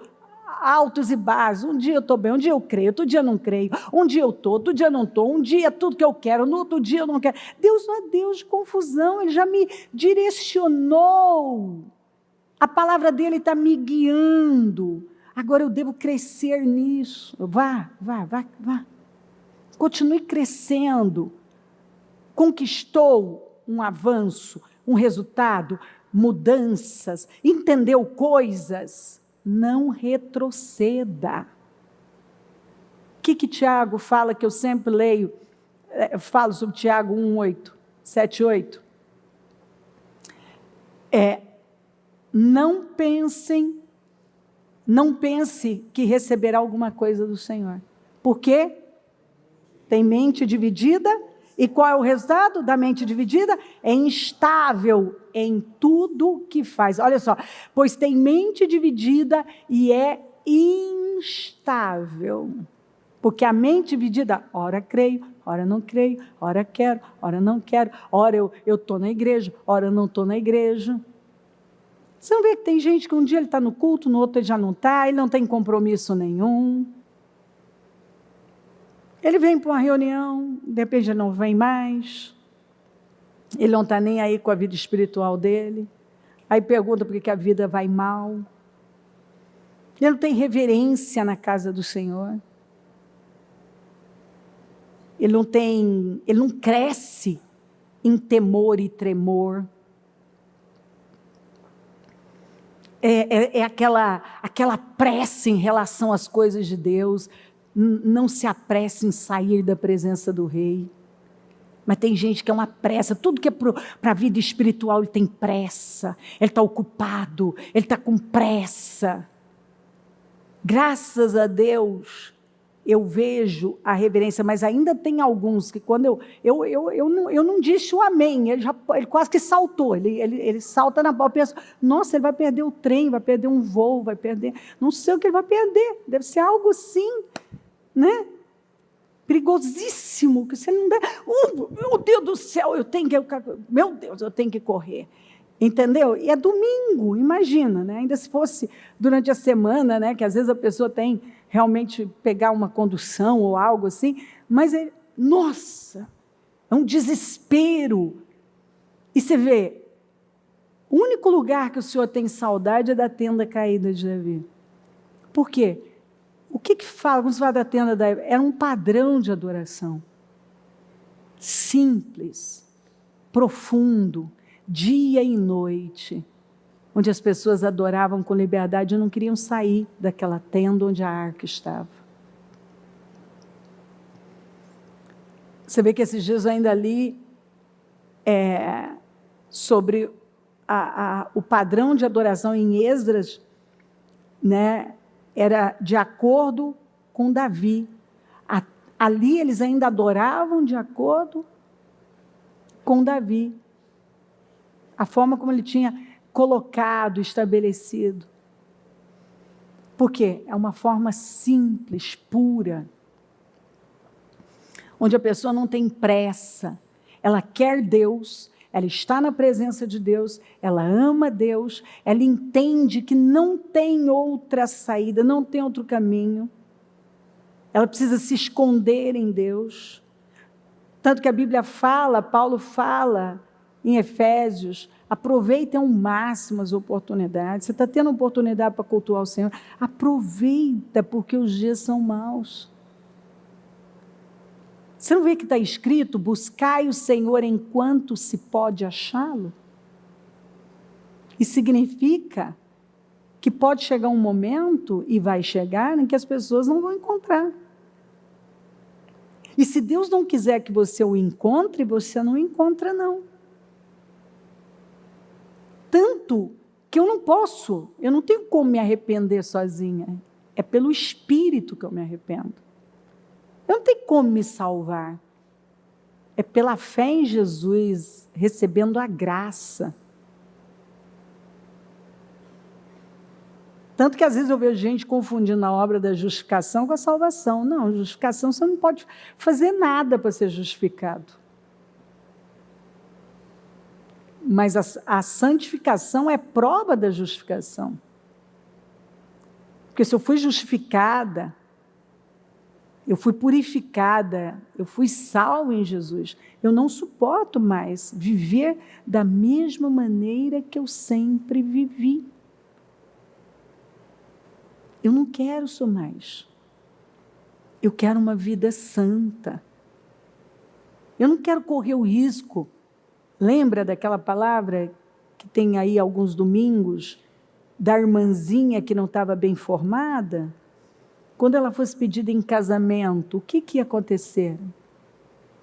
A: altos e baixos. Um dia eu estou bem, um dia eu creio, outro dia eu não creio. Um dia eu estou, outro dia eu não estou. Um dia é tudo que eu quero, no outro dia eu não quero. Deus não é Deus de confusão, Ele já me direcionou. A palavra dEle está me guiando. Agora eu devo crescer nisso. Vá. Continue crescendo. Conquistou um avanço, um resultado, mudanças, entendeu coisas. Não retroceda. O que Tiago fala, que eu sempre leio, falo sobre Tiago 1:8, 7:8. Não pense que receberá alguma coisa do Senhor. Por quê? Tem mente dividida. E qual é o resultado da mente dividida? É instável em tudo que faz. Olha só, pois tem mente dividida e é instável. Porque a mente dividida, ora creio, ora não creio, ora quero, ora não quero, ora eu estou na igreja, ora eu não estou na igreja. Você não vê que tem gente que um dia ele está no culto, no outro ele já não está, ele não tem compromisso nenhum. Ele vem para uma reunião, de repente ele não vem mais. Ele não está nem aí com a vida espiritual dele. Aí pergunta por que a vida vai mal. Ele não tem reverência na casa do Senhor. Ele não cresce em temor e tremor. É aquela pressa em relação às coisas de Deus. Não se apresse em sair da presença do Rei. Mas tem gente que é uma pressa, tudo que é para a vida espiritual ele tem pressa, ele está ocupado, ele está com pressa. Graças a Deus, eu vejo a reverência, mas ainda tem alguns que quando eu não disse o amém, ele quase que saltou, ele salta na bola, pensa, nossa, ele vai perder o trem, vai perder um voo, vai perder, não sei o que ele vai perder, deve ser algo assim, né? Perigosíssimo, que você não dá, meu Deus do céu, meu Deus, eu tenho que correr, entendeu? E é domingo, imagina, né? Ainda se fosse durante a semana, né? Que às vezes a pessoa tem realmente pegar uma condução ou algo assim, mas nossa, é um desespero. E você vê, o único lugar que o Senhor tem saudade é da tenda caída de Davi. Por quê? O que fala, quando se fala da tenda da Davi? Era um padrão de adoração. Simples, profundo, dia e noite, onde as pessoas adoravam com liberdade e não queriam sair daquela tenda onde a arca estava. Você vê que esses dias eu ainda li sobre o padrão de adoração em Esdras, né? Era de acordo com Davi. Ali eles ainda adoravam de acordo com Davi. A forma como ele tinha colocado, estabelecido. Por quê? É uma forma simples, pura, onde a pessoa não tem pressa, ela quer Deus, ela está na presença de Deus, ela ama Deus, ela entende que não tem outra saída, não tem outro caminho, ela precisa se esconder em Deus. Tanto que a Bíblia fala, Paulo fala em Efésios, aproveitem ao máximo as oportunidades. Você está tendo oportunidade para cultuar o Senhor, aproveita, porque os dias são maus. Você não vê que está escrito, buscai o Senhor enquanto se pode achá-lo? E significa que pode chegar um momento, e vai chegar, em que as pessoas não vão encontrar. E se Deus não quiser que você o encontre, você não encontra não. Tanto que eu não tenho como me arrepender sozinha. É pelo Espírito que eu me arrependo. Eu não tenho como me salvar. É pela fé em Jesus, recebendo a graça. Tanto que às vezes eu vejo gente confundindo a obra da justificação com a salvação. Não, justificação você não pode fazer nada para ser justificado. Mas a santificação é prova da justificação. Porque se eu fui justificada, eu fui purificada, eu fui salva em Jesus, eu não suporto mais viver da mesma maneira que eu sempre vivi. Eu não quero isso mais. Eu quero uma vida santa. Eu não quero correr o risco. Lembra daquela palavra que tem aí alguns domingos, da irmãzinha que não estava bem formada? Quando ela fosse pedida em casamento, o que ia acontecer?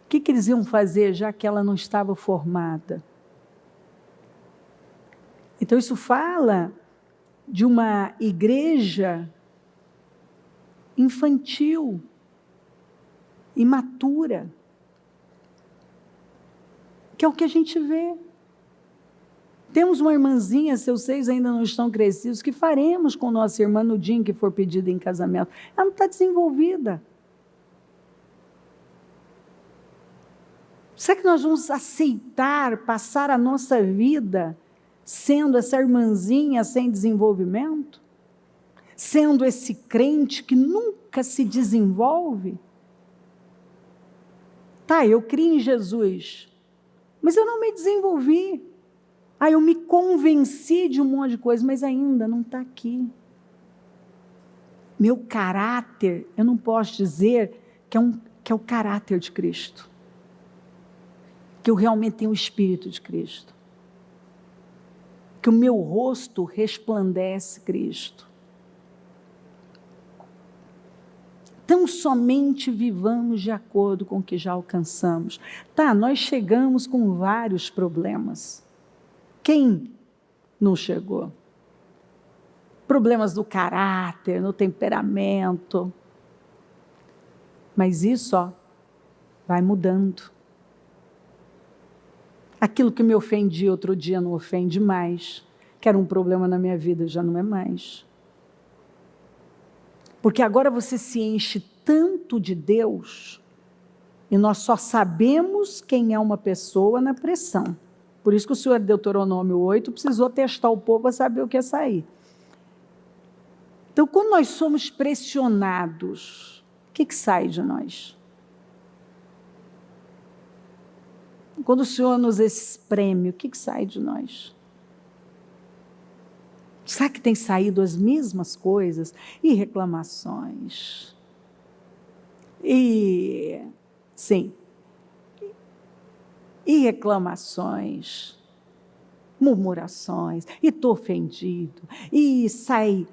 A: O que eles iam fazer, já que ela não estava formada? Então, isso fala de uma igreja infantil, imatura, que é o que a gente vê. Temos uma irmãzinha, seus seios ainda não estão crescidos, que faremos com nossa irmã no dia em que for pedida em casamento? Ela não está desenvolvida. Será que nós vamos aceitar passar a nossa vida sendo essa irmãzinha sem desenvolvimento? Sendo esse crente que nunca se desenvolve? Tá, eu criei em Jesus, mas eu não me desenvolvi. Eu me convenci de um monte de coisa, mas ainda não está aqui. Meu caráter, eu não posso dizer que é o caráter de Cristo. Que eu realmente tenho o Espírito de Cristo. Que o meu rosto resplandece Cristo. Então, somente vivamos de acordo com o que já alcançamos. Tá, nós chegamos com vários problemas. Quem não chegou? Problemas do caráter, no temperamento. Mas isso, vai mudando. Aquilo que me ofendia outro dia não ofende mais. Que era um problema na minha vida, já não é mais. Porque agora você se enche tanto de Deus, e nós só sabemos quem é uma pessoa na pressão. Por isso que o Senhor, Deuteronômio 8, precisou testar o povo para saber o que é sair. Então, quando nós somos pressionados, o que sai de nós? Quando o Senhor nos espreme, o que sai de nós? Será que tem saído as mesmas coisas? E reclamações. Sim. E reclamações. Murmurações. E estou ofendido. E saem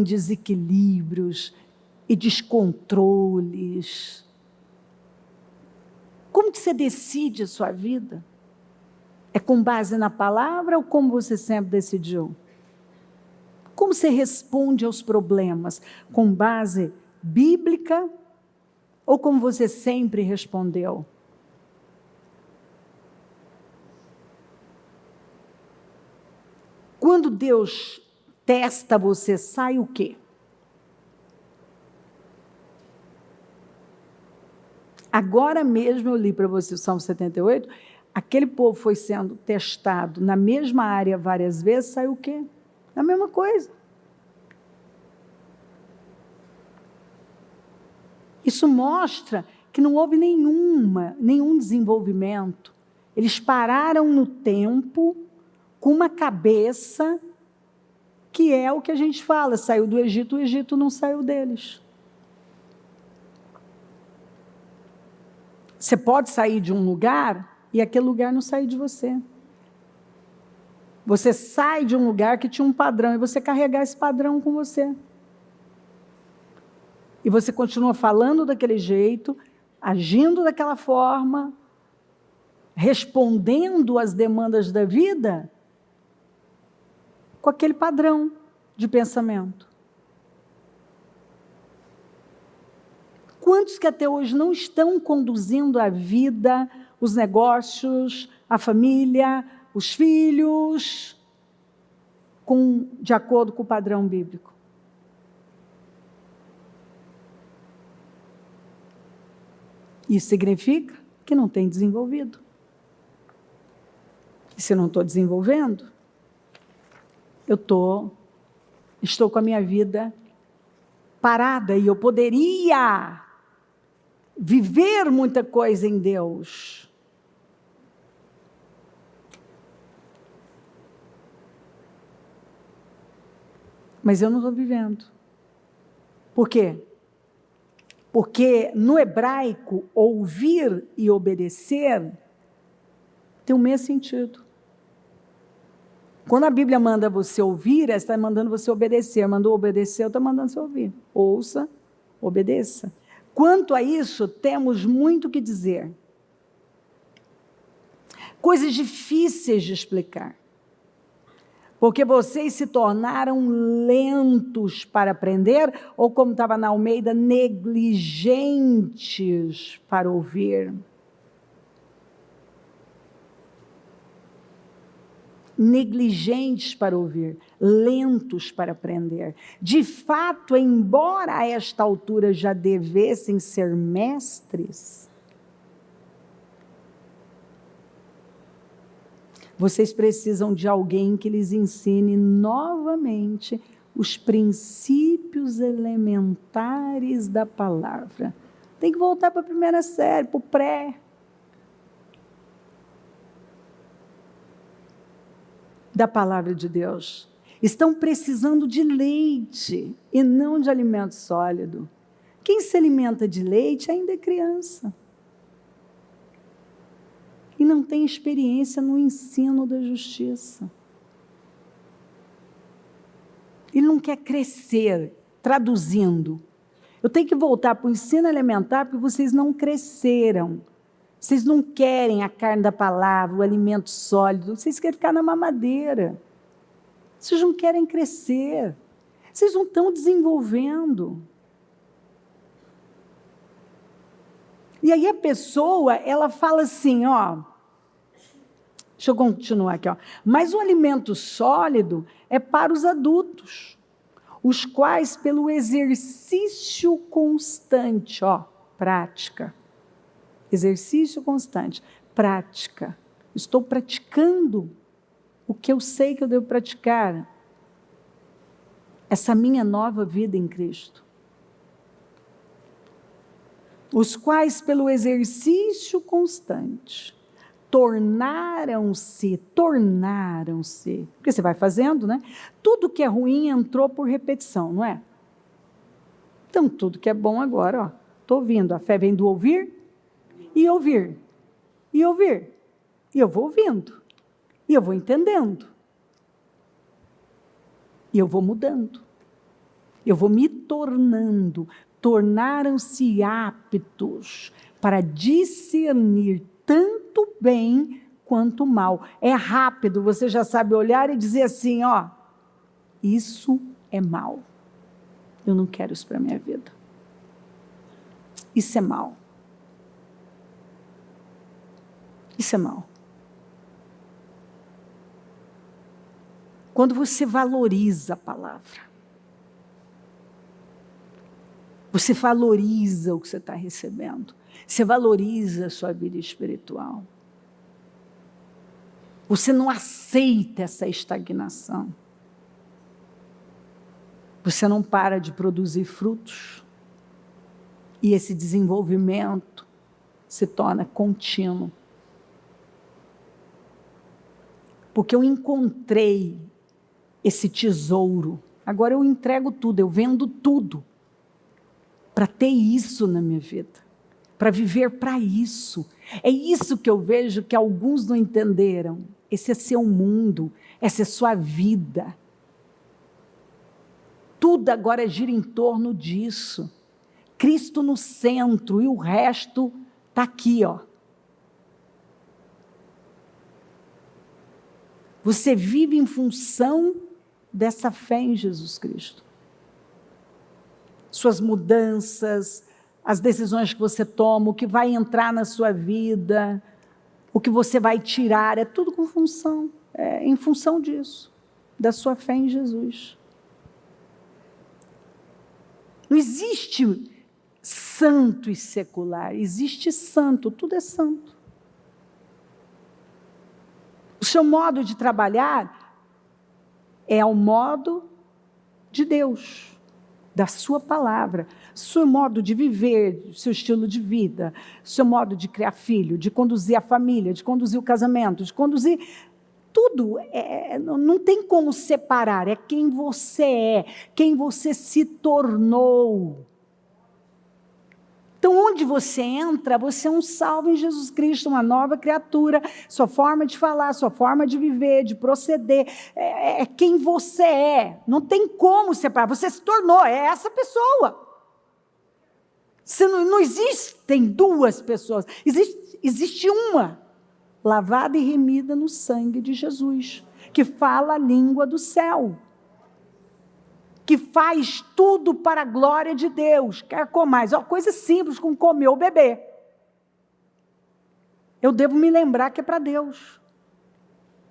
A: desequilíbrios e descontroles. Como que você decide a sua vida? É com base na palavra ou como você sempre decidiu? Como você responde aos problemas? Com base bíblica ou como você sempre respondeu? Quando Deus testa você, sai o quê? Agora mesmo eu li para você o Salmo 78, aquele povo foi sendo testado na mesma área várias vezes, saiu o quê? A mesma coisa. Isso mostra que não houve nenhum desenvolvimento. Eles pararam no tempo com uma cabeça que é o que a gente fala, saiu do Egito, o Egito não saiu deles. Você pode sair de um lugar e aquele lugar não sair de você. Você sai de um lugar que tinha um padrão e você carregar esse padrão com você. E você continua falando daquele jeito, agindo daquela forma, respondendo às demandas da vida com aquele padrão de pensamento. Quantos que até hoje não estão conduzindo a vida, os negócios, a família, os filhos, de acordo com o padrão bíblico? Isso significa que não tem desenvolvido. E se eu não estou desenvolvendo, eu estou estou com a minha vida parada e eu poderia viver muita coisa em Deus. Mas eu não estou vivendo. Por quê? Porque no hebraico, ouvir e obedecer tem o mesmo sentido. Quando a Bíblia manda você ouvir, ela está mandando você obedecer. Mandou obedecer, ela está mandando você ouvir. Ouça, obedeça. Quanto a isso, temos muito o que dizer. Coisas difíceis de explicar. Porque vocês se tornaram lentos para aprender, ou como estava na Almeida, negligentes para ouvir. Negligentes para ouvir, lentos para aprender. De fato, embora a esta altura já devessem ser mestres, vocês precisam de alguém que lhes ensine novamente os princípios elementares da palavra. Tem que voltar para a primeira série, para o pré. Da palavra de Deus. Estão precisando de leite e não de alimento sólido. Quem se alimenta de leite ainda é criança. E não tem experiência no ensino da justiça. Ele não quer crescer, traduzindo. Eu tenho que voltar para o ensino elementar porque vocês não cresceram. Vocês não querem a carne da palavra, o alimento sólido, vocês querem ficar na mamadeira. Vocês não querem crescer. Vocês não estão desenvolvendo. E aí a pessoa, ela fala assim, ó, deixa eu continuar aqui, ó. Mas o alimento sólido é para os adultos, os quais pelo exercício constante, ó, prática. Exercício constante, prática. Estou praticando o que eu sei que eu devo praticar. Essa minha nova vida em Cristo. Os quais, pelo exercício constante, tornaram-se, porque você vai fazendo, né? Tudo que é ruim entrou por repetição, não é? Então, tudo que é bom agora, ó, estou ouvindo. A fé vem do ouvir e ouvir, e ouvir. E eu vou ouvindo, e eu vou entendendo. E eu vou mudando. Eu vou me tornando. Tornaram-se aptos para discernir tanto bem quanto mal. É rápido, você já sabe olhar e dizer assim, ó, isso é mal. Eu não quero isso para a minha vida. Isso é mal. Isso é mal. Quando você valoriza a palavra, você valoriza o que você está recebendo, você valoriza a sua vida espiritual. Você não aceita essa estagnação. Você não para de produzir frutos. E esse desenvolvimento se torna contínuo. Porque eu encontrei esse tesouro. Agora eu entrego tudo, eu vendo tudo. Para ter isso na minha vida. Para viver para isso. É isso que eu vejo que alguns não entenderam. Esse é seu mundo, essa é sua vida. Tudo agora gira em torno disso. Cristo no centro e o resto está aqui, ó. Você vive em função dessa fé em Jesus Cristo. Suas mudanças, as decisões que você toma, o que vai entrar na sua vida, o que você vai tirar, é tudo com função, em função disso, da sua fé em Jesus. Não existe santo e secular, existe santo, tudo é santo. O seu modo de trabalhar é o modo de Deus, da sua palavra, seu modo de viver, seu estilo de vida, seu modo de criar filho, de conduzir a família, de conduzir o casamento, de conduzir tudo. Não tem como separar, é quem você é, quem você se tornou. Então, onde você entra, você é um salvo em Jesus Cristo, uma nova criatura. Sua forma de falar, sua forma de viver, de proceder, é quem você é. Não tem como separar, você se tornou, é essa pessoa. Não existem duas pessoas, existe uma, lavada e remida no sangue de Jesus, que fala a língua do céu, que faz tudo para a glória de Deus. Quer comais, coisa simples como comer ou beber. Eu devo me lembrar que é para Deus.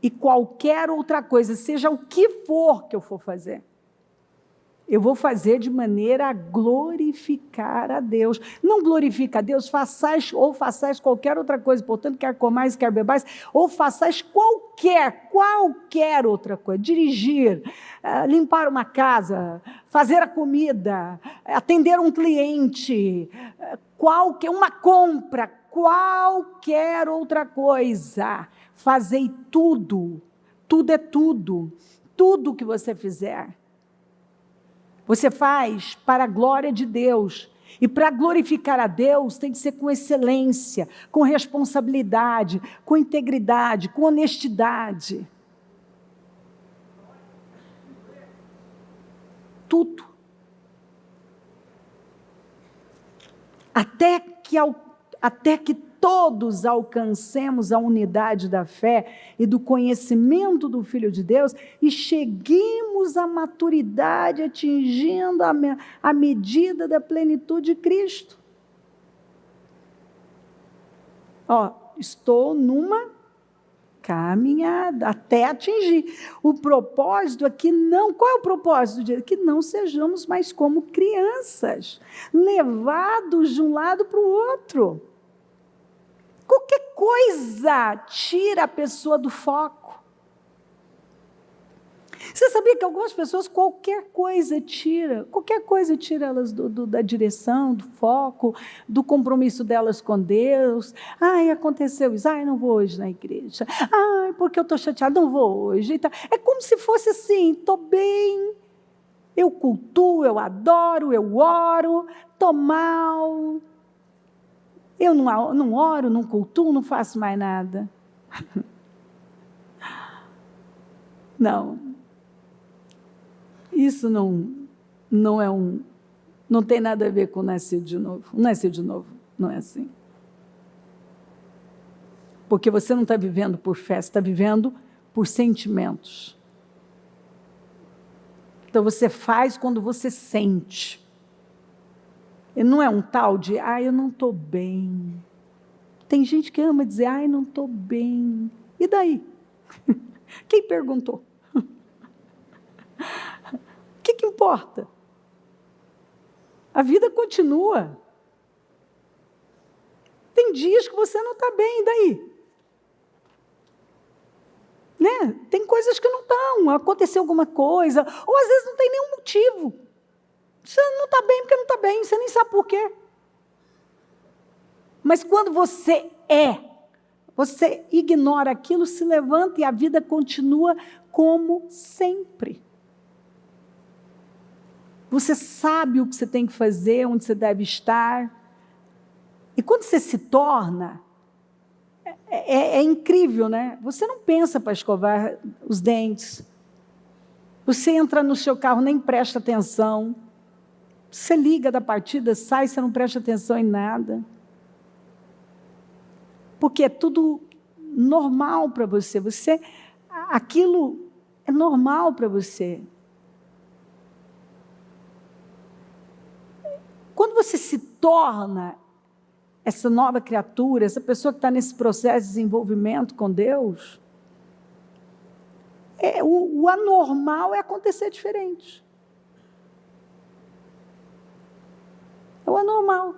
A: E qualquer outra coisa, seja o que for que eu for fazer, eu vou fazer de maneira a glorificar a Deus. Não glorifica a Deus, façais qualquer outra coisa, portanto, quer comais, quer bebais, ou façais qualquer outra coisa. Dirigir, limpar uma casa, fazer a comida, atender um cliente, uma compra, qualquer outra coisa. Fazei tudo, tudo é tudo, tudo que você fizer. Você faz para a glória de Deus. E para glorificar a Deus, tem que ser com excelência, com responsabilidade, com integridade, com honestidade. Tudo. Até que todos alcancemos a unidade da fé e do conhecimento do Filho de Deus e cheguemos à maturidade, atingindo a medida da plenitude de Cristo. Estou numa caminhada até atingir. O propósito aqui qual é o propósito? Que não sejamos mais como crianças, levados de um lado para o outro. Qualquer coisa tira a pessoa do foco. Você sabia que algumas pessoas, qualquer coisa tira elas da direção, do foco, do compromisso delas com Deus. Aconteceu isso, não vou hoje na igreja. Porque eu estou chateada, não vou hoje. É como se fosse assim, estou bem, eu cultuo, eu adoro, eu oro, estou mal. Eu não oro, não cultuo, não faço mais nada. Não. Isso não tem nada a ver com nascer de novo. Nascer de novo não é assim. Porque você não está vivendo por fé, você está vivendo por sentimentos. Então você faz quando você sente. E não é um tal de, eu não estou bem. Tem gente que ama dizer, não estou bem. E daí? Quem perguntou? O que importa? A vida continua. Tem dias que você não está bem, e daí? Né? Tem coisas que não estão, aconteceu alguma coisa, ou às vezes não tem nenhum motivo. Você não está bem porque não está bem, você nem sabe por quê. Mas quando você ignora aquilo, se levanta e a vida continua como sempre. Você sabe o que você tem que fazer, onde você deve estar. E quando você se torna, é incrível, né? Você não pensa para escovar os dentes. Você entra no seu carro, nem presta atenção. Você liga da partida, sai, você não presta atenção em nada. Porque é tudo normal para você. Aquilo é normal para você. Quando você se torna essa nova criatura, essa pessoa que está nesse processo de desenvolvimento com Deus, o anormal é acontecer diferente. É o anormal.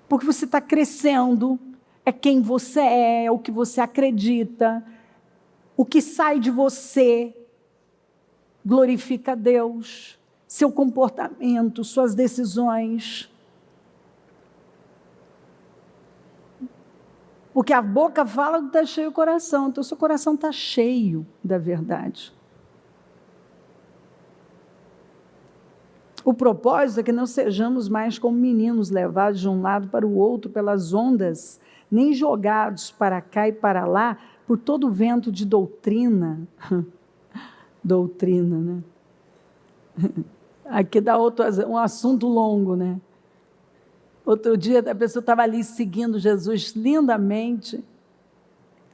A: Porque você está crescendo, é quem você é o que você acredita, o que sai de você. glorifica a Deus, seu comportamento, suas decisões. Porque a boca fala que está cheio o coração, então seu coração está cheio da verdade. O propósito é que não sejamos mais como meninos levados de um lado para o outro pelas ondas, nem jogados para cá e para lá por todo o vento de doutrina. Doutrina, né? Aqui dá um assunto longo, né? Outro dia a pessoa estava ali seguindo Jesus lindamente,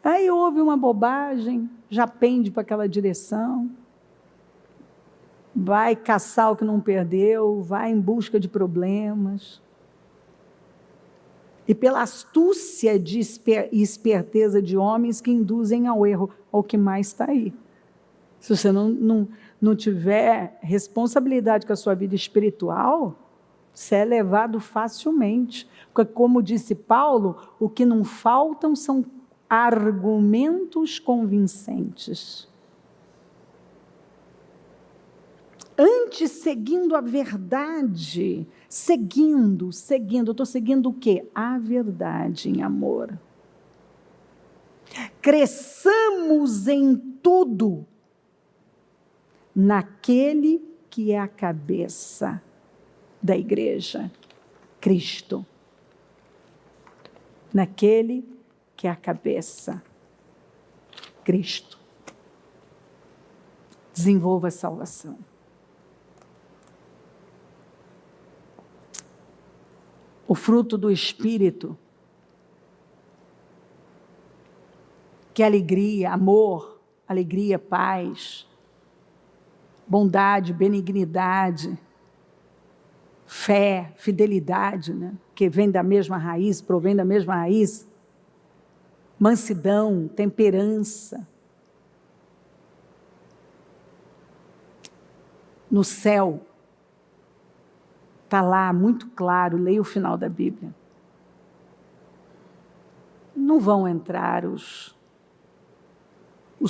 A: aí houve uma bobagem, já pende para aquela direção, vai caçar o que não perdeu, vai em busca de problemas. E pela astúcia e esperteza de homens que induzem ao erro, ao que mais está aí. Se você não tiver responsabilidade com a sua vida espiritual, você é levado facilmente. Porque, como disse Paulo, o que não faltam são argumentos convincentes. Antes, seguindo a verdade, eu estou seguindo o quê? A verdade em amor. Cresçamos em tudo naquele que é a cabeça da igreja, Cristo. Naquele que é a cabeça, Cristo. Desenvolva a salvação. O fruto do Espírito, que é alegria, amor, alegria, paz, bondade, benignidade, fé, fidelidade, né? Que vem da mesma raiz, provém da mesma raiz, mansidão, temperança. No céu, está lá muito claro, leia o final da Bíblia. Não vão entrar os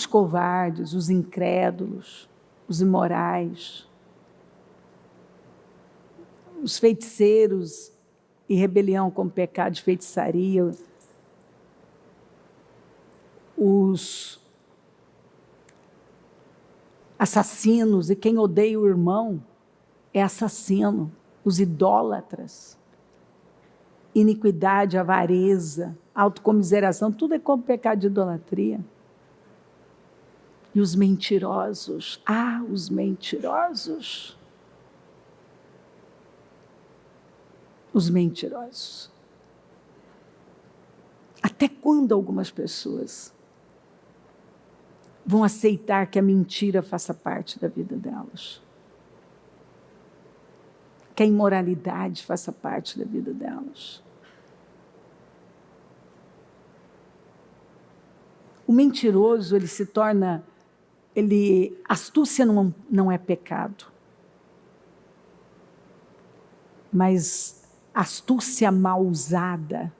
A: covardes, os incrédulos, os imorais, os feiticeiros e rebelião como pecado de feitiçaria, os assassinos, e quem odeia o irmão é assassino, os idólatras, iniquidade, avareza, autocomiseração, tudo é como pecado de idolatria. E os mentirosos, os mentirosos. Os mentirosos. Até quando algumas pessoas vão aceitar que a mentira faça parte da vida delas? Que a imoralidade faça parte da vida delas? O mentiroso, ele se torna... astúcia não é pecado. Mas astúcia mal usada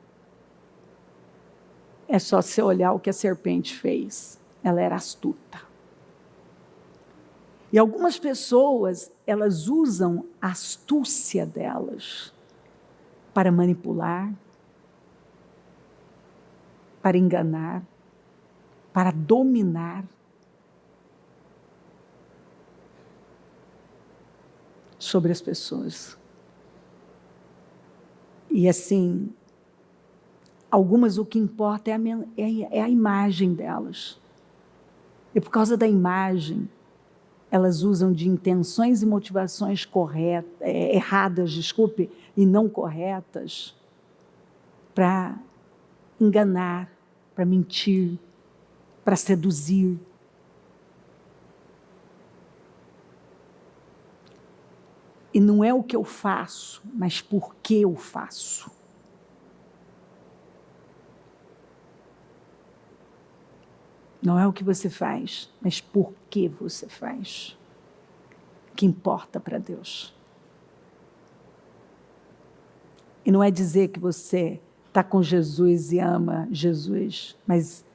A: é só você olhar o que a serpente fez. Ela era astuta. E algumas pessoas, elas usam a astúcia delas para manipular, para enganar, para dominar. Sobre as pessoas. E assim, algumas o que importa é a imagem delas. E por causa da imagem, elas usam de intenções e motivações erradas, e não corretas, para enganar, para mentir, para seduzir. E não é o que eu faço, mas por que eu faço. Não é o que você faz, mas por que você faz. Que importa para Deus. E não é dizer que você está com Jesus e ama Jesus, mas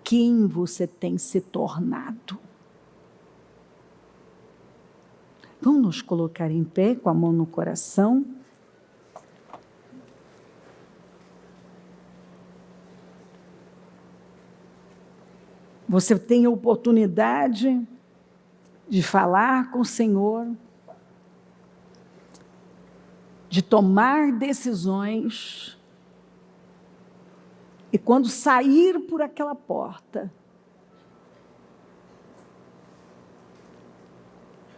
A: quem você tem se tornado. Vamos nos colocar em pé com a mão no coração. Você tem a oportunidade de falar com o Senhor, de tomar decisões, e quando sair por aquela porta,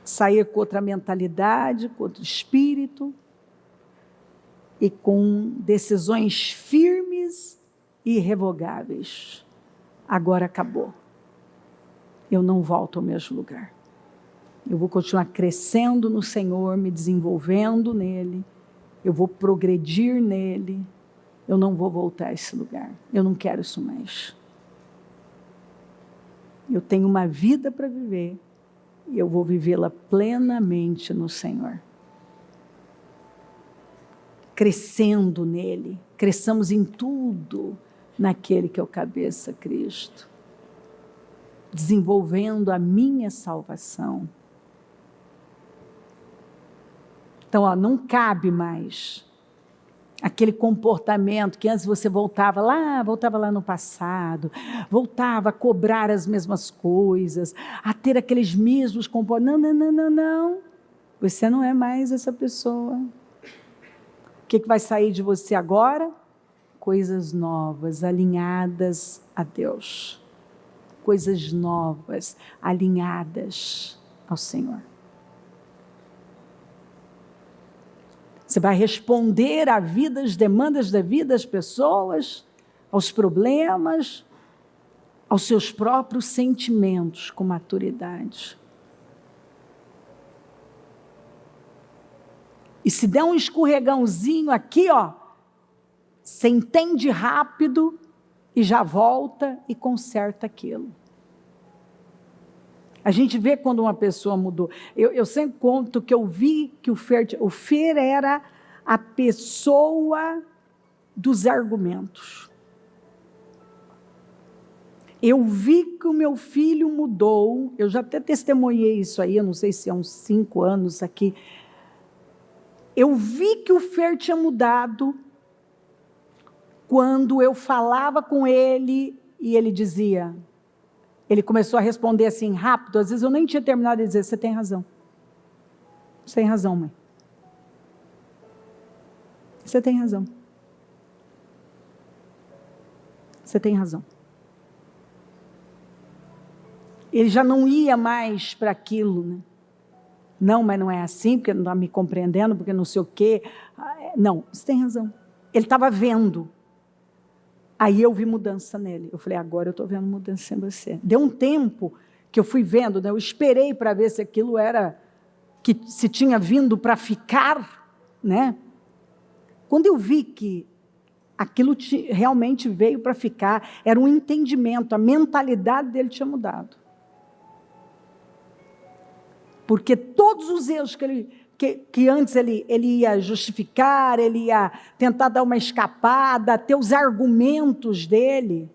A: sair com outra mentalidade, com outro espírito, e com decisões firmes e irrevogáveis. Agora acabou. Eu não volto ao mesmo lugar. Eu vou continuar crescendo no Senhor, me desenvolvendo nele. Eu vou progredir nele. Eu não vou voltar a esse lugar. Eu não quero isso mais. Eu tenho uma vida para viver e eu vou vivê-la plenamente no Senhor. Crescendo nele. Cresçamos em tudo naquele que é o cabeça, Cristo. Desenvolvendo a minha salvação. Então, não cabe mais aquele comportamento que antes você voltava lá no passado, voltava a cobrar as mesmas coisas, a ter aqueles mesmos comportamentos. Não. Você não é mais essa pessoa. O que vai sair de você agora? Coisas novas, alinhadas a Deus. Coisas novas, alinhadas ao Senhor. Você vai responder à vida, às demandas da vida, às pessoas, aos problemas, aos seus próprios sentimentos com maturidade. E se der um escorregãozinho aqui, você entende rápido e já volta e conserta aquilo. A gente vê quando uma pessoa mudou. Eu sempre conto que eu vi que o Fer era a pessoa dos argumentos. Eu vi que o meu filho mudou, eu já até testemunhei isso aí, eu não sei se há uns 5 anos aqui. Eu vi que o Fer tinha mudado quando eu falava com ele e ele dizia... Ele começou a responder assim, rápido. Às vezes eu nem tinha terminado de dizer, você tem razão. Você tem razão, mãe. Você tem razão. Você tem razão. Ele já não ia mais para aquilo, né? Não, mas não é assim, porque não está me compreendendo, porque não sei o quê. Não, você tem razão. Ele estava vendo. Aí eu vi mudança nele. Eu falei, agora eu estou vendo mudança em você. Deu um tempo que eu fui vendo, né? Eu esperei para ver se aquilo era, se tinha vindo para ficar, né? Quando eu vi que aquilo realmente veio para ficar, era um entendimento, a mentalidade dele tinha mudado. Porque todos os erros que antes ele ia justificar, ele ia tentar dar uma escapada, ter os argumentos dele,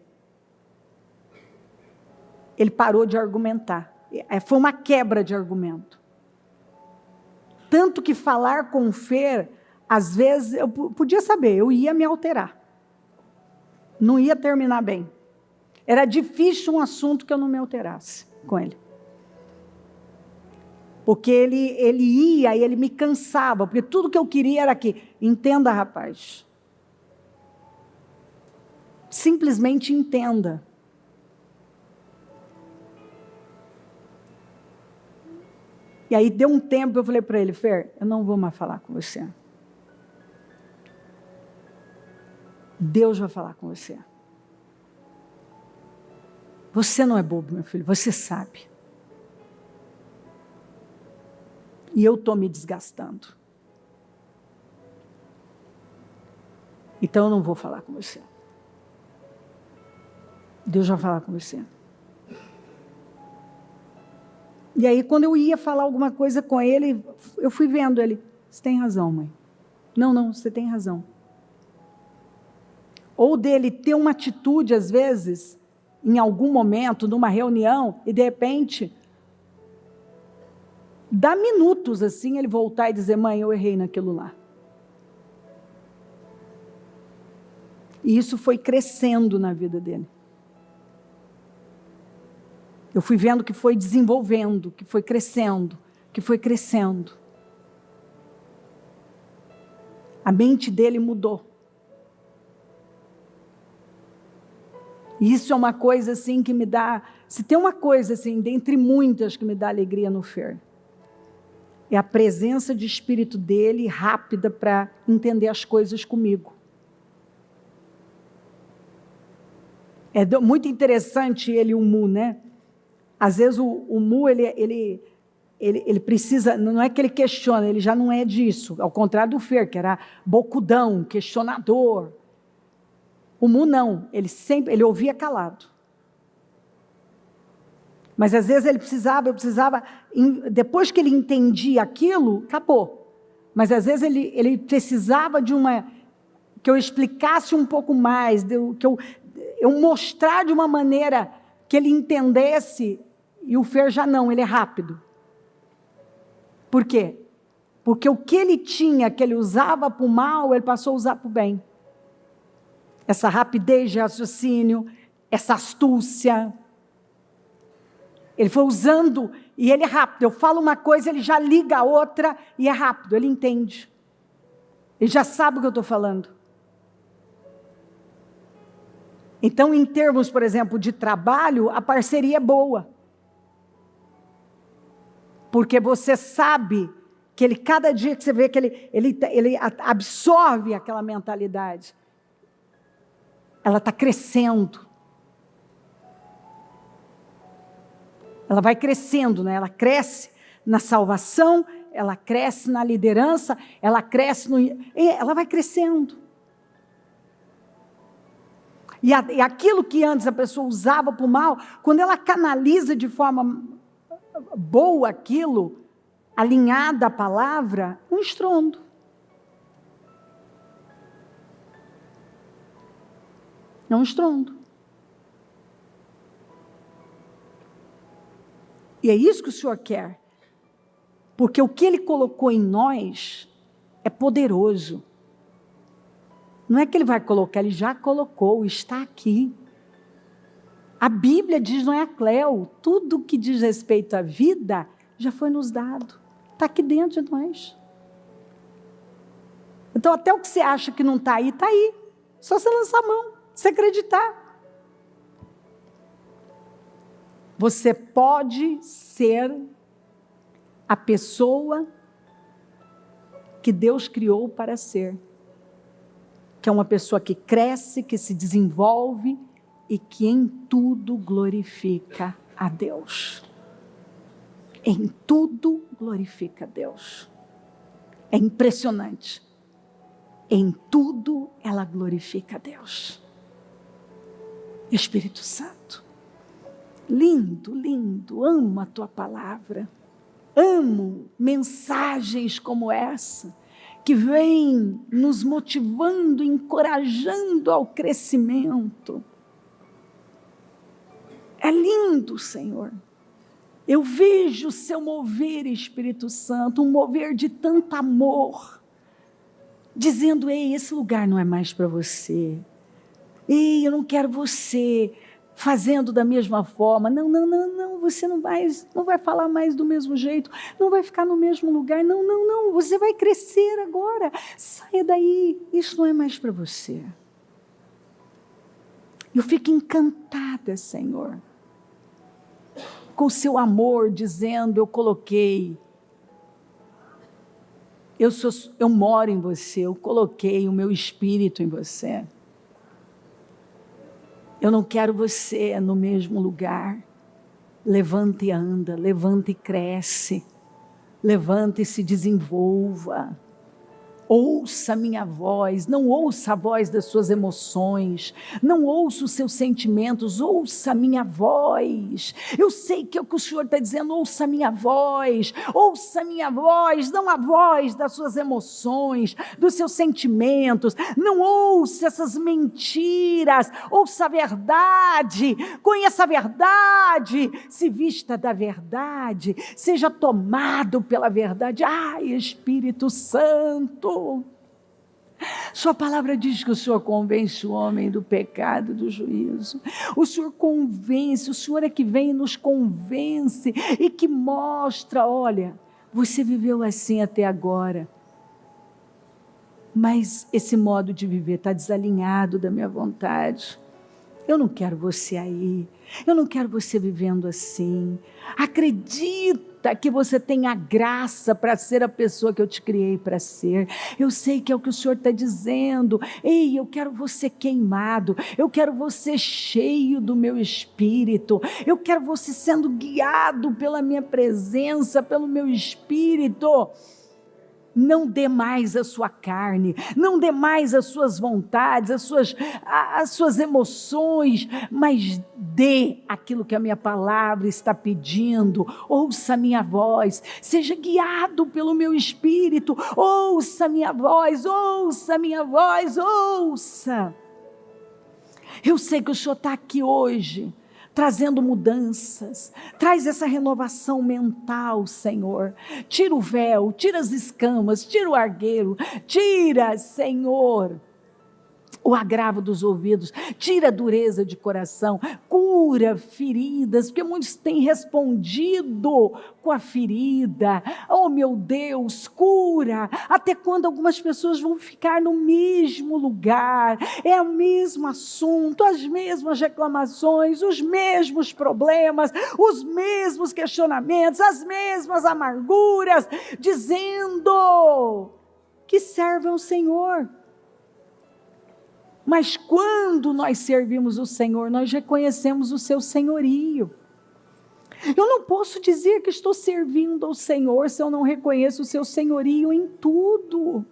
A: ele parou de argumentar. Foi uma quebra de argumento. Tanto que falar com o Fer, às vezes, eu podia saber, eu ia me alterar. Não ia terminar bem. Era difícil um assunto que eu não me alterasse com ele. Porque ele ia e ele me cansava, porque tudo que eu queria era que, entenda, rapaz. Simplesmente entenda. E aí deu um tempo, eu falei para ele, Fer, eu não vou mais falar com você. Deus vai falar com você. Você não é bobo, meu filho, você sabe. E eu estou me desgastando. Então eu não vou falar com você. Deus vai falar com você. E aí quando eu ia falar alguma coisa com ele, eu fui vendo ele. Você tem razão, mãe. Não, você tem razão. Ou dele ter uma atitude, às vezes, em algum momento, numa reunião, e de repente... Dá minutos assim ele voltar e dizer: mãe, eu errei naquilo lá. E isso foi crescendo na vida dele. Eu fui vendo que foi desenvolvendo, que foi crescendo, que foi crescendo. A mente dele mudou. E isso é uma coisa assim que me dá, se tem uma coisa assim, dentre muitas que me dá alegria no Fer, é a presença de espírito dele rápida para entender as coisas comigo. É muito interessante ele, o Mu, né? Às vezes o Mu, ele precisa, não é que ele questiona, ele já não é disso, ao contrário do Fer, que era bocudão, questionador. O Mu não, ele ouvia calado. Mas às vezes eu precisava, depois que ele entendia aquilo, acabou. Mas às vezes ele precisava que eu explicasse um pouco mais, que eu mostrar de uma maneira que ele entendesse, e o Fer já não, ele é rápido. Por quê? Porque o que ele tinha, que ele usava para o mal, ele passou a usar para o bem. Essa rapidez de raciocínio, essa astúcia. Ele foi usando, e ele é rápido. Eu falo uma coisa, ele já liga a outra, e é rápido, ele entende. Ele já sabe o que eu estou falando. Então, em termos, por exemplo, de trabalho, a parceria é boa. Porque você sabe que cada dia que você vê que ele absorve aquela mentalidade, ela está crescendo. Ela vai crescendo, né? Ela cresce na salvação, ela cresce na liderança, ela cresce ela vai crescendo. E aquilo que antes a pessoa usava para o mal, quando ela canaliza de forma boa aquilo, alinhada à palavra, um estrondo. É um estrondo. E é isso que o Senhor quer. Porque o que Ele colocou em nós é poderoso. Não é que Ele vai colocar, Ele já colocou, está aqui. A Bíblia diz, não é a Cleo, tudo que diz respeito à vida já foi nos dado. Está aqui dentro de nós. Então até o que você acha que não está aí, está aí. Só você lançar a mão, você acreditar. Você pode ser a pessoa que Deus criou para ser. Que é uma pessoa que cresce, que se desenvolve e que em tudo glorifica a Deus. Em tudo glorifica a Deus. É impressionante. Em tudo ela glorifica a Deus. Espírito Santo. Lindo, lindo, amo a tua palavra. Amo mensagens como essa, que vêm nos motivando, encorajando ao crescimento. É lindo, Senhor. Eu vejo o seu mover, Espírito Santo, um mover de tanto amor, dizendo: ei, esse lugar não é mais para você. Ei, eu não quero você fazendo da mesma forma. Não, você não vai falar mais do mesmo jeito, não vai ficar no mesmo lugar. Não, você vai crescer agora. Saia daí, isso não é mais para você. Eu fico encantada, Senhor, com o seu amor, dizendo: eu coloquei, eu moro em você, eu coloquei o meu espírito em você. Eu não quero você no mesmo lugar. Levanta e anda, levanta e cresce, levanta e se desenvolva. Ouça a minha voz, não ouça a voz das suas emoções, não ouça os seus sentimentos, ouça a minha voz. Eu sei que é o que o Senhor está dizendo, ouça a minha voz, não a voz das suas emoções, dos seus sentimentos, não ouça essas mentiras, ouça a verdade, conheça a verdade, se vista da verdade, seja tomado pela verdade. Ai, Espírito Santo, sua palavra diz que o Senhor convence o homem do pecado e do juízo. O Senhor convence, o Senhor é que vem e nos convence e que mostra, olha, você viveu assim até agora, mas esse modo de viver está desalinhado da minha vontade. Eu não quero você aí, eu não quero você vivendo assim. Acredita que você tem a graça para ser a pessoa que eu te criei para ser. Eu sei que é o que o Senhor está dizendo. Ei, eu quero você queimado, eu quero você cheio do meu Espírito, eu quero você sendo guiado pela minha presença, pelo meu Espírito. Não dê mais a sua carne, não dê mais as suas vontades, as suas emoções, mas dê aquilo que a minha palavra está pedindo. Ouça a minha voz, seja guiado pelo meu Espírito, ouça a minha voz, ouça a minha voz, ouça. Eu sei que o Senhor está aqui hoje, trazendo mudanças, traz essa renovação mental, Senhor. Tira o véu, tira as escamas, tira o argueiro, tira, Senhor, o agravo dos ouvidos, tira a dureza de coração, cura feridas, porque muitos têm respondido com a ferida. Oh, meu Deus, cura. Até quando algumas pessoas vão ficar no mesmo lugar, é o mesmo assunto, as mesmas reclamações, os mesmos problemas, os mesmos questionamentos, as mesmas amarguras, dizendo que servem ao Senhor. Mas quando nós servimos o Senhor, nós reconhecemos o seu senhorio. Eu não posso dizer que estou servindo ao Senhor se eu não reconheço o seu senhorio em tudo.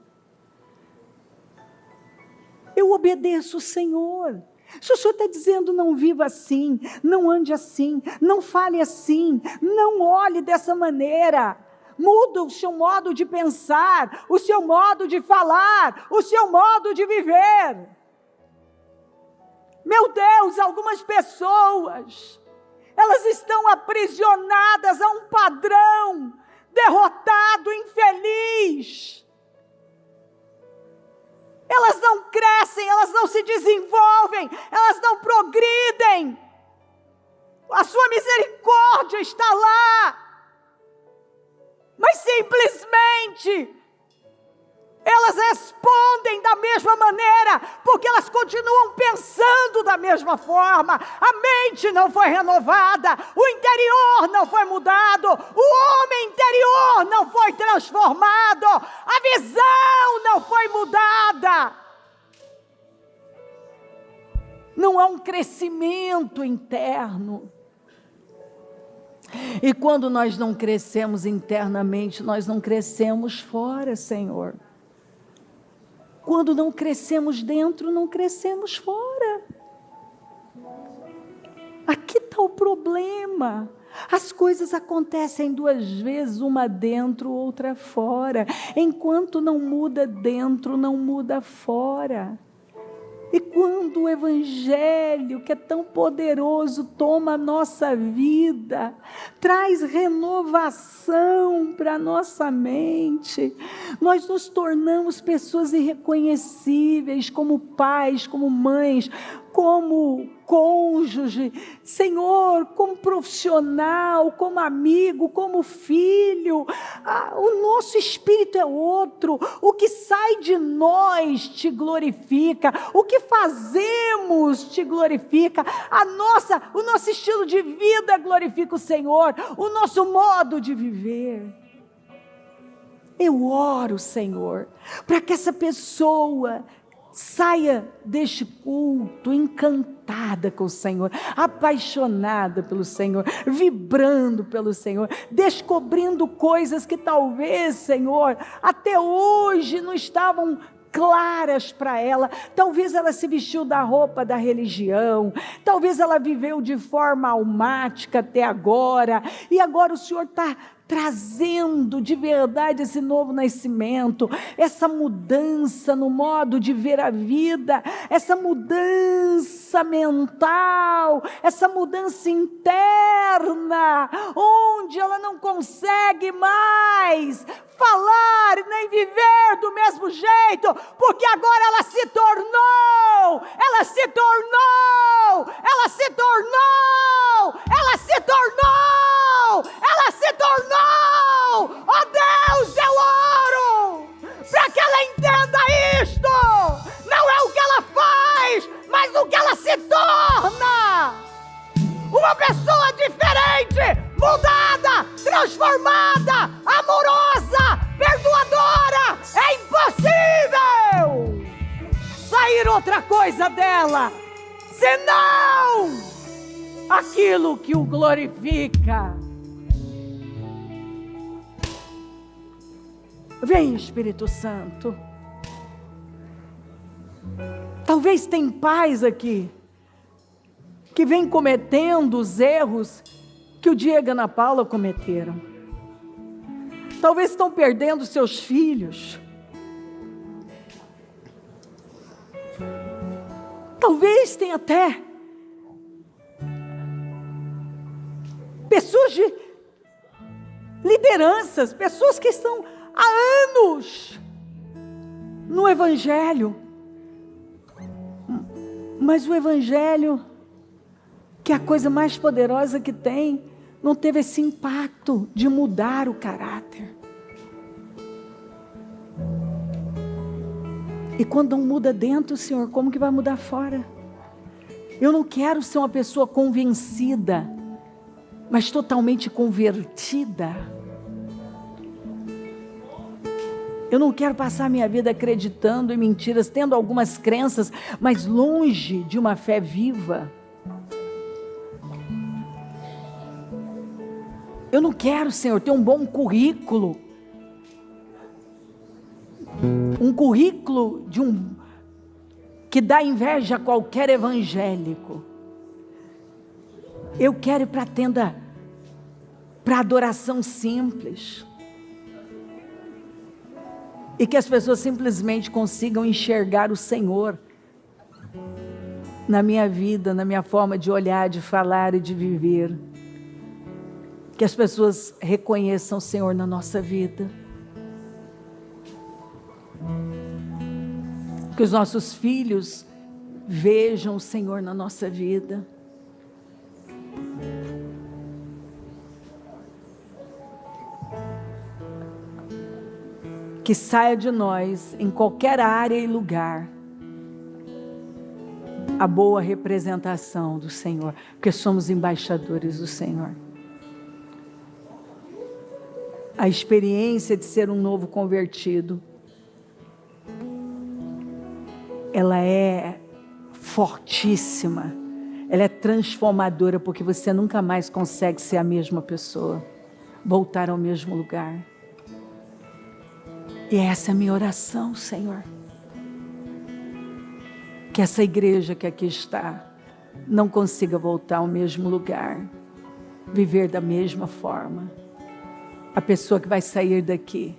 A: Eu obedeço o Senhor. Se o Senhor está dizendo não viva assim, não ande assim, não fale assim, não olhe dessa maneira, muda o seu modo de pensar, o seu modo de falar, o seu modo de viver. Meu Deus, algumas pessoas, elas estão aprisionadas a um padrão derrotado, infeliz. Elas não crescem, elas não se desenvolvem, elas não progridem. A sua misericórdia está lá, mas simplesmente elas respondem da mesma maneira, porque elas continuam pensando da mesma forma. A mente não foi renovada, o interior não foi mudado, o homem interior não foi transformado, a visão não foi mudada. Não há um crescimento interno. E quando nós não crescemos internamente, nós não crescemos fora, Senhor. Quando não crescemos dentro, não crescemos fora. Aqui está o problema. As coisas acontecem duas vezes, uma dentro, outra fora. Enquanto não muda dentro, não muda fora. E quando o Evangelho, que é tão poderoso, toma a nossa vida, traz renovação para a nossa mente, nós nos tornamos pessoas irreconhecíveis, como pais, como mães, como cônjuge, Senhor, como profissional, como amigo, como filho. O nosso espírito é outro, o que sai de nós te glorifica, o que fazemos te glorifica, o nosso estilo de vida glorifica o Senhor, o nosso modo de viver. Eu oro, Senhor, para que essa pessoa Saia deste culto encantada com o Senhor, apaixonada pelo Senhor, vibrando pelo Senhor, descobrindo coisas que talvez, Senhor, até hoje não estavam claras para ela. Talvez ela se vestiu da roupa da religião, talvez ela viveu de forma almática até agora, e agora o Senhor está trazendo de verdade esse novo nascimento, essa mudança no modo de ver a vida, essa mudança mental, essa mudança interna, onde ela não consegue mais falar e nem viver do mesmo jeito, porque agora ela se tornou, ela se tornou, ela se tornou, ela se tornou, ela se tornou. Oh Deus, eu oro para que ela entenda isto. Não é o que ela faz, mas o que ela se torna. Uma pessoa diferente, mudada, transformada, amorosa, perdoadora. É impossível sair outra coisa dela, senão aquilo que o glorifica. Vem, Espírito Santo. Talvez tem pais aqui que vem cometendo os erros que o Diego e a Ana Paula cometeram. Talvez estão perdendo seus filhos. Talvez tenha até pessoas de lideranças, pessoas que estão há anos no Evangelho, mas o Evangelho, que é a coisa mais poderosa que tem, não teve esse impacto de mudar o caráter. E quando não muda dentro, Senhor, como que vai mudar fora? Eu não quero ser uma pessoa convencida, mas totalmente convertida. Eu não quero passar minha vida acreditando em mentiras, tendo algumas crenças, mas longe de uma fé viva. Eu não quero, Senhor, ter um bom currículo. Um currículo que dá inveja a qualquer evangélico. Eu quero ir para a tenda, para adoração simples. E que as pessoas simplesmente consigam enxergar o Senhor na minha vida, na minha forma de olhar, de falar e de viver. Que as pessoas reconheçam o Senhor na nossa vida. Que os nossos filhos vejam o Senhor na nossa vida. Que saia de nós, em qualquer área e lugar, a boa representação do Senhor, porque somos embaixadores do Senhor. A experiência de ser um novo convertido, ela é fortíssima, ela é transformadora, porque você nunca mais consegue ser a mesma pessoa, voltar ao mesmo lugar. E essa é a minha oração, Senhor. Que essa igreja que aqui está não consiga voltar ao mesmo lugar, viver da mesma forma. A pessoa que vai sair daqui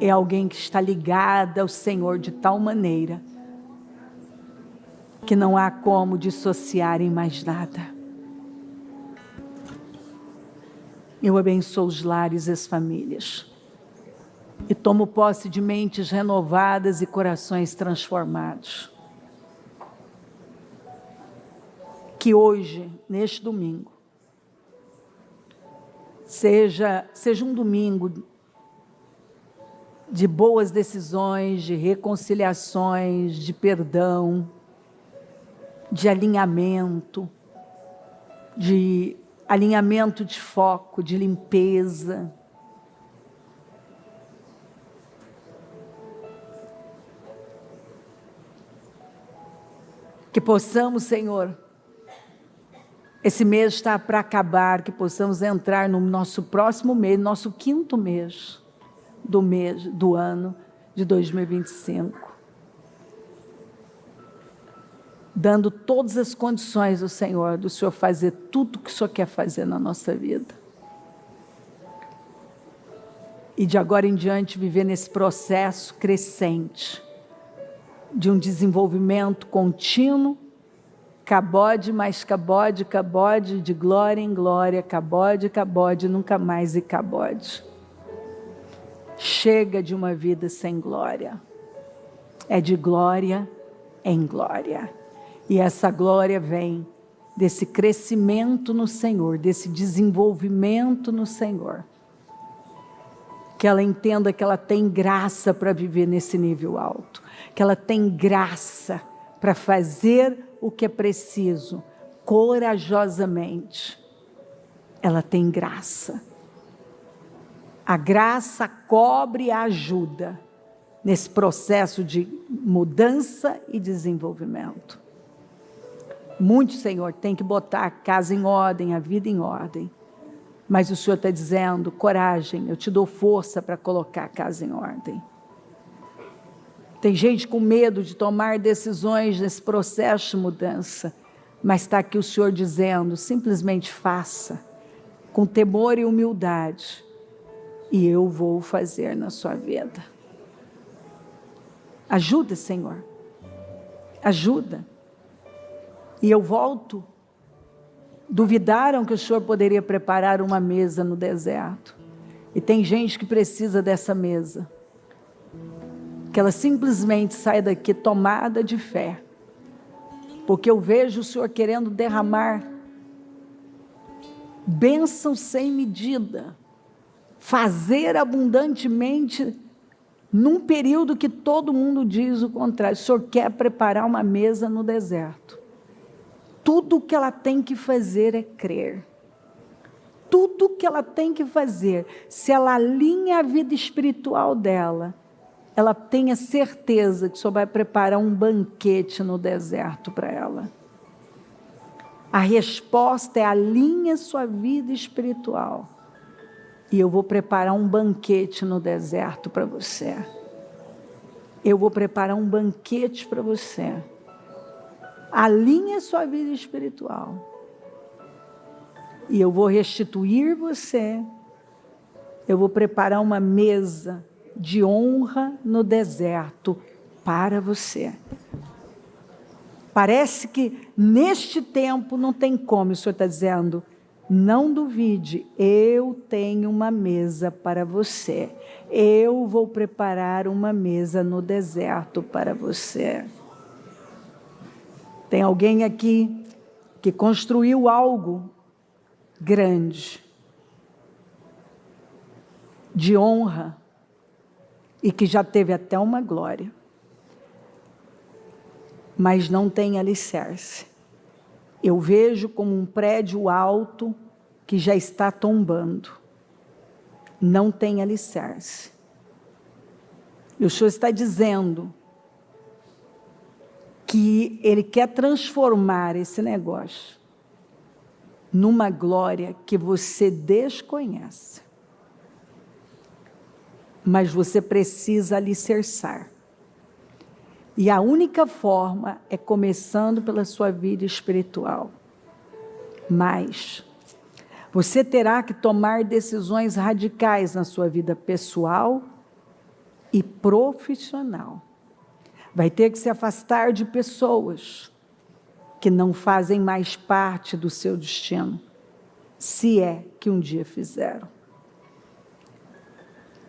A: é alguém que está ligada ao Senhor de tal maneira que não há como dissociar em mais nada. Eu abençoo os lares e as famílias. E tomo posse de mentes renovadas e corações transformados. Que hoje, neste domingo, seja um domingo de boas decisões, de reconciliações, de perdão, de alinhamento de foco, de limpeza. Que possamos, Senhor, esse mês está para acabar, que possamos entrar no nosso próximo mês, nosso 5º mês do ano de 2025. Dando todas as condições ao Senhor, do Senhor fazer tudo o que o Senhor quer fazer na nossa vida. E de agora em diante viver nesse processo crescente, de um desenvolvimento contínuo, cabode mais cabode, cabode, de glória em glória, cabode, cabode, nunca mais e cabode. Chega de uma vida sem glória. É de glória em glória. E essa glória vem desse crescimento no Senhor, desse desenvolvimento no Senhor. Que ela entenda que ela tem graça para viver nesse nível alto. Que ela tem graça para fazer o que é preciso, corajosamente. Ela tem graça. A graça cobre e ajuda nesse processo de mudança e desenvolvimento. Muito, Senhor, tem que botar a casa em ordem, a vida em ordem. Mas o Senhor está dizendo, coragem, eu te dou força para colocar a casa em ordem. Tem gente com medo de tomar decisões nesse processo de mudança, mas está aqui o Senhor dizendo, simplesmente faça, com temor e humildade, e eu vou fazer na sua vida. Ajuda, Senhor, ajuda. E eu volto, duvidaram que o Senhor poderia preparar uma mesa no deserto, e tem gente que precisa dessa mesa, que ela simplesmente saia daqui tomada de fé, porque eu vejo o Senhor querendo derramar bênção sem medida, fazer abundantemente, num período que todo mundo diz o contrário. O Senhor quer preparar uma mesa no deserto. Tudo o que ela tem que fazer é crer. Tudo o que ela tem que fazer, se ela alinha a vida espiritual dela, ela tenha certeza que o Senhor vai preparar um banquete no deserto para ela. A resposta é alinha sua vida espiritual. E eu vou preparar um banquete no deserto para você. Eu vou preparar um banquete para você. Alinha sua vida espiritual. E eu vou restituir você. Eu vou preparar uma mesa de honra no deserto para você. Parece que neste tempo não tem como, o Senhor está dizendo, não duvide, eu tenho uma mesa para você. Eu vou preparar uma mesa no deserto para você. Tem alguém aqui que construiu algo grande, de honra, e que já teve até uma glória, mas não tem alicerce. Eu vejo como um prédio alto que já está tombando, não tem alicerce. E o Senhor está dizendo que Ele quer transformar esse negócio numa glória que você desconhece. Mas você precisa alicerçar. E a única forma é começando pela sua vida espiritual. Mas você terá que tomar decisões radicais na sua vida pessoal e profissional. Vai ter que se afastar de pessoas que não fazem mais parte do seu destino, se é que um dia fizeram.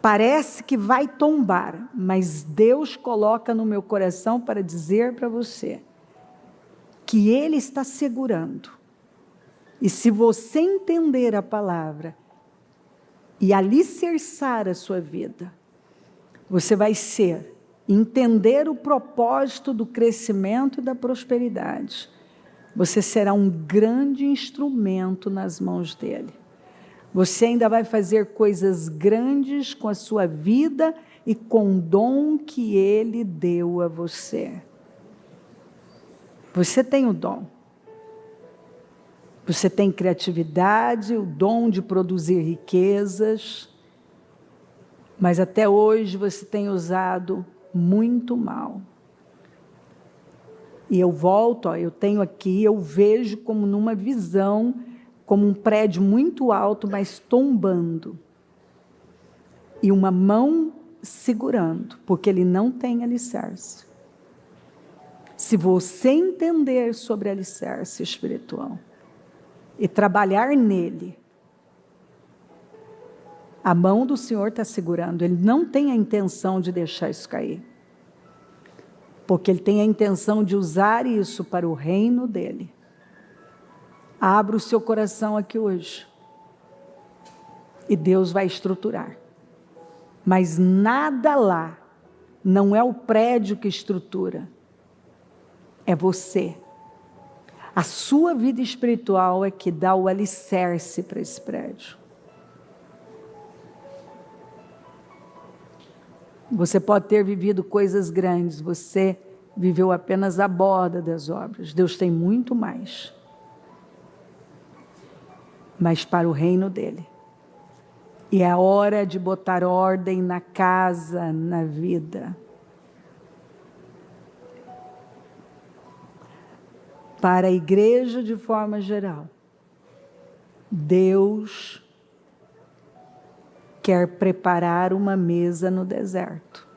A: Parece que vai tombar, mas Deus coloca no meu coração para dizer para você que Ele está segurando. E se você entender a palavra e alicerçar a sua vida, você vai entender o propósito do crescimento e da prosperidade. Você será um grande instrumento nas mãos dEle. Você ainda vai fazer coisas grandes com a sua vida e com o dom que Ele deu a você. Você tem o dom. Você tem criatividade, o dom de produzir riquezas, mas até hoje você tem usado muito mal. E eu volto, eu tenho aqui, eu vejo como numa visão, como um prédio muito alto, mas tombando. E uma mão segurando, porque ele não tem alicerce. Se você entender sobre alicerce espiritual e trabalhar nele, a mão do Senhor está segurando. Ele não tem a intenção de deixar isso cair. Porque Ele tem a intenção de usar isso para o reino dEle. Abra o seu coração aqui hoje. E Deus vai estruturar. Mas nada lá, não é o prédio que estrutura. É você. A sua vida espiritual é que dá o alicerce para esse prédio. Você pode ter vivido coisas grandes, você viveu apenas a borda das obras. Deus tem muito mais. Mas para o reino dele. E é a hora de botar ordem na casa, na vida. Para a igreja de forma geral, Deus quer preparar uma mesa no deserto.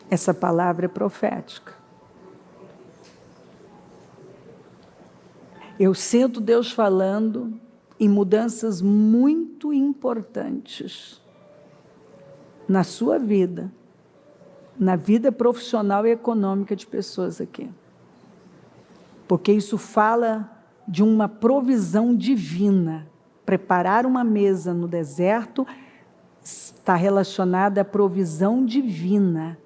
A: Essa palavra é profética. Eu sinto Deus falando em mudanças muito importantes na sua vida, na vida profissional e econômica de pessoas aqui. Porque isso fala de uma provisão divina. Preparar uma mesa no deserto está relacionada à provisão divina.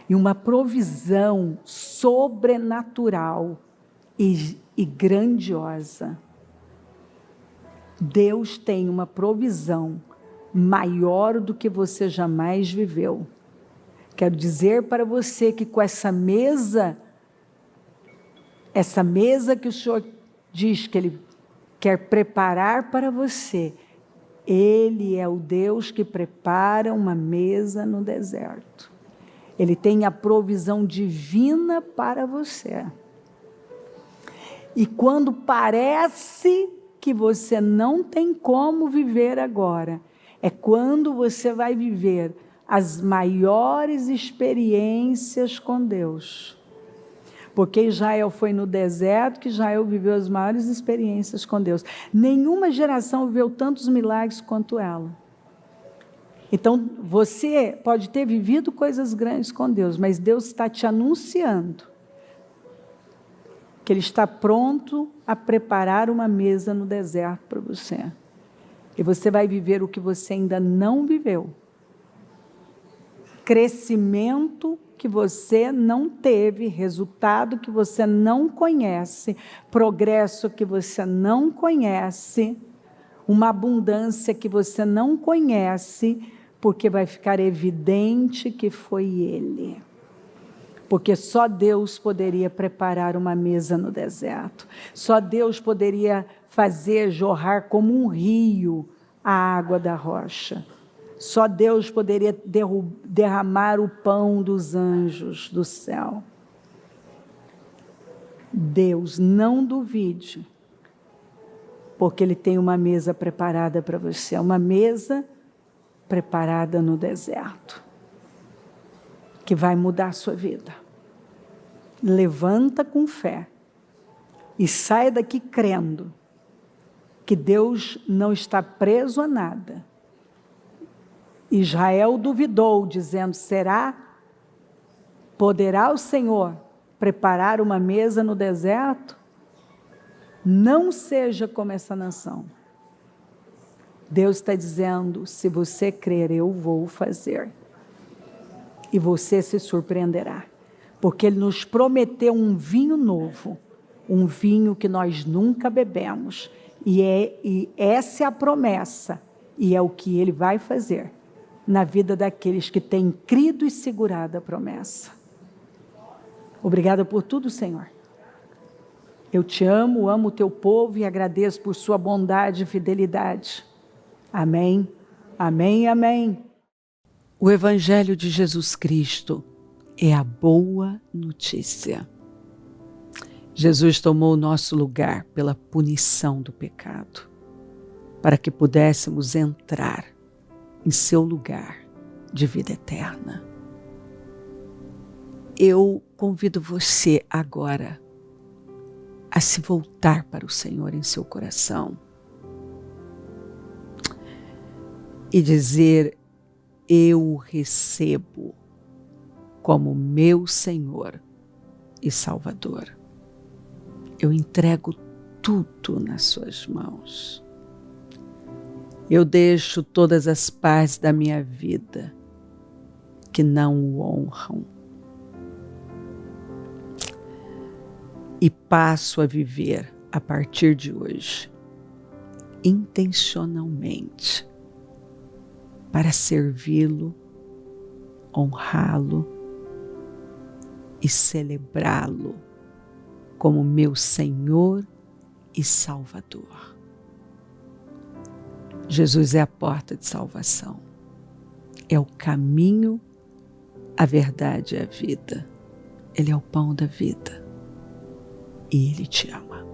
A: E uma provisão sobrenatural e grandiosa. Deus tem uma provisão maior do que você jamais viveu. Quero dizer para você que com essa mesa que o Senhor diz que Ele quer preparar para você, Ele é o Deus que prepara uma mesa no deserto. Ele tem a provisão divina para você. E quando parece que você não tem como viver agora, é quando você vai viver as maiores experiências com Deus. Porque Israel foi no deserto que Israel viveu as maiores experiências com Deus. Nenhuma geração viveu tantos milagres quanto ela. Então, você pode ter vivido coisas grandes com Deus, mas Deus está te anunciando que Ele está pronto a preparar uma mesa no deserto para você. E você vai viver o que você ainda não viveu. Crescimento que você não teve, resultado que você não conhece, progresso que você não conhece, uma abundância que você não conhece, porque vai ficar evidente que foi Ele. Porque só Deus poderia preparar uma mesa no deserto. Só Deus poderia fazer jorrar como um rio a água da rocha. Só Deus poderia derramar o pão dos anjos do céu. Deus, não duvide, porque Ele tem uma mesa preparada para você, uma mesa preparada no deserto, que vai mudar a sua vida. Levanta com fé e saia daqui crendo que Deus não está preso a nada. Israel duvidou, dizendo, será? Poderá o Senhor preparar uma mesa no deserto? Não seja como essa nação. Deus está dizendo, se você crer, eu vou fazer. E você se surpreenderá. Porque Ele nos prometeu um vinho novo, um vinho que nós nunca bebemos. E essa é a promessa, e é o que Ele vai fazer na vida daqueles que têm crido e segurado a promessa. Obrigada por tudo, Senhor. Eu te amo, amo o teu povo e agradeço por sua bondade e fidelidade. Amém, amém, amém. O Evangelho de Jesus Cristo é a boa notícia. Jesus tomou o nosso lugar pela punição do pecado, para que pudéssemos entrar em seu lugar de vida eterna. Eu convido você agora a se voltar para o Senhor em seu coração e dizer: eu o recebo como meu Senhor e Salvador. Eu entrego tudo nas suas mãos. Eu deixo todas as partes da minha vida que não o honram e passo a viver a partir de hoje, intencionalmente, para servi-lo, honrá-lo e celebrá-lo como meu Senhor e Salvador. Jesus é a porta de salvação, é o caminho, a verdade e a vida. Ele é o pão da vida e Ele te ama.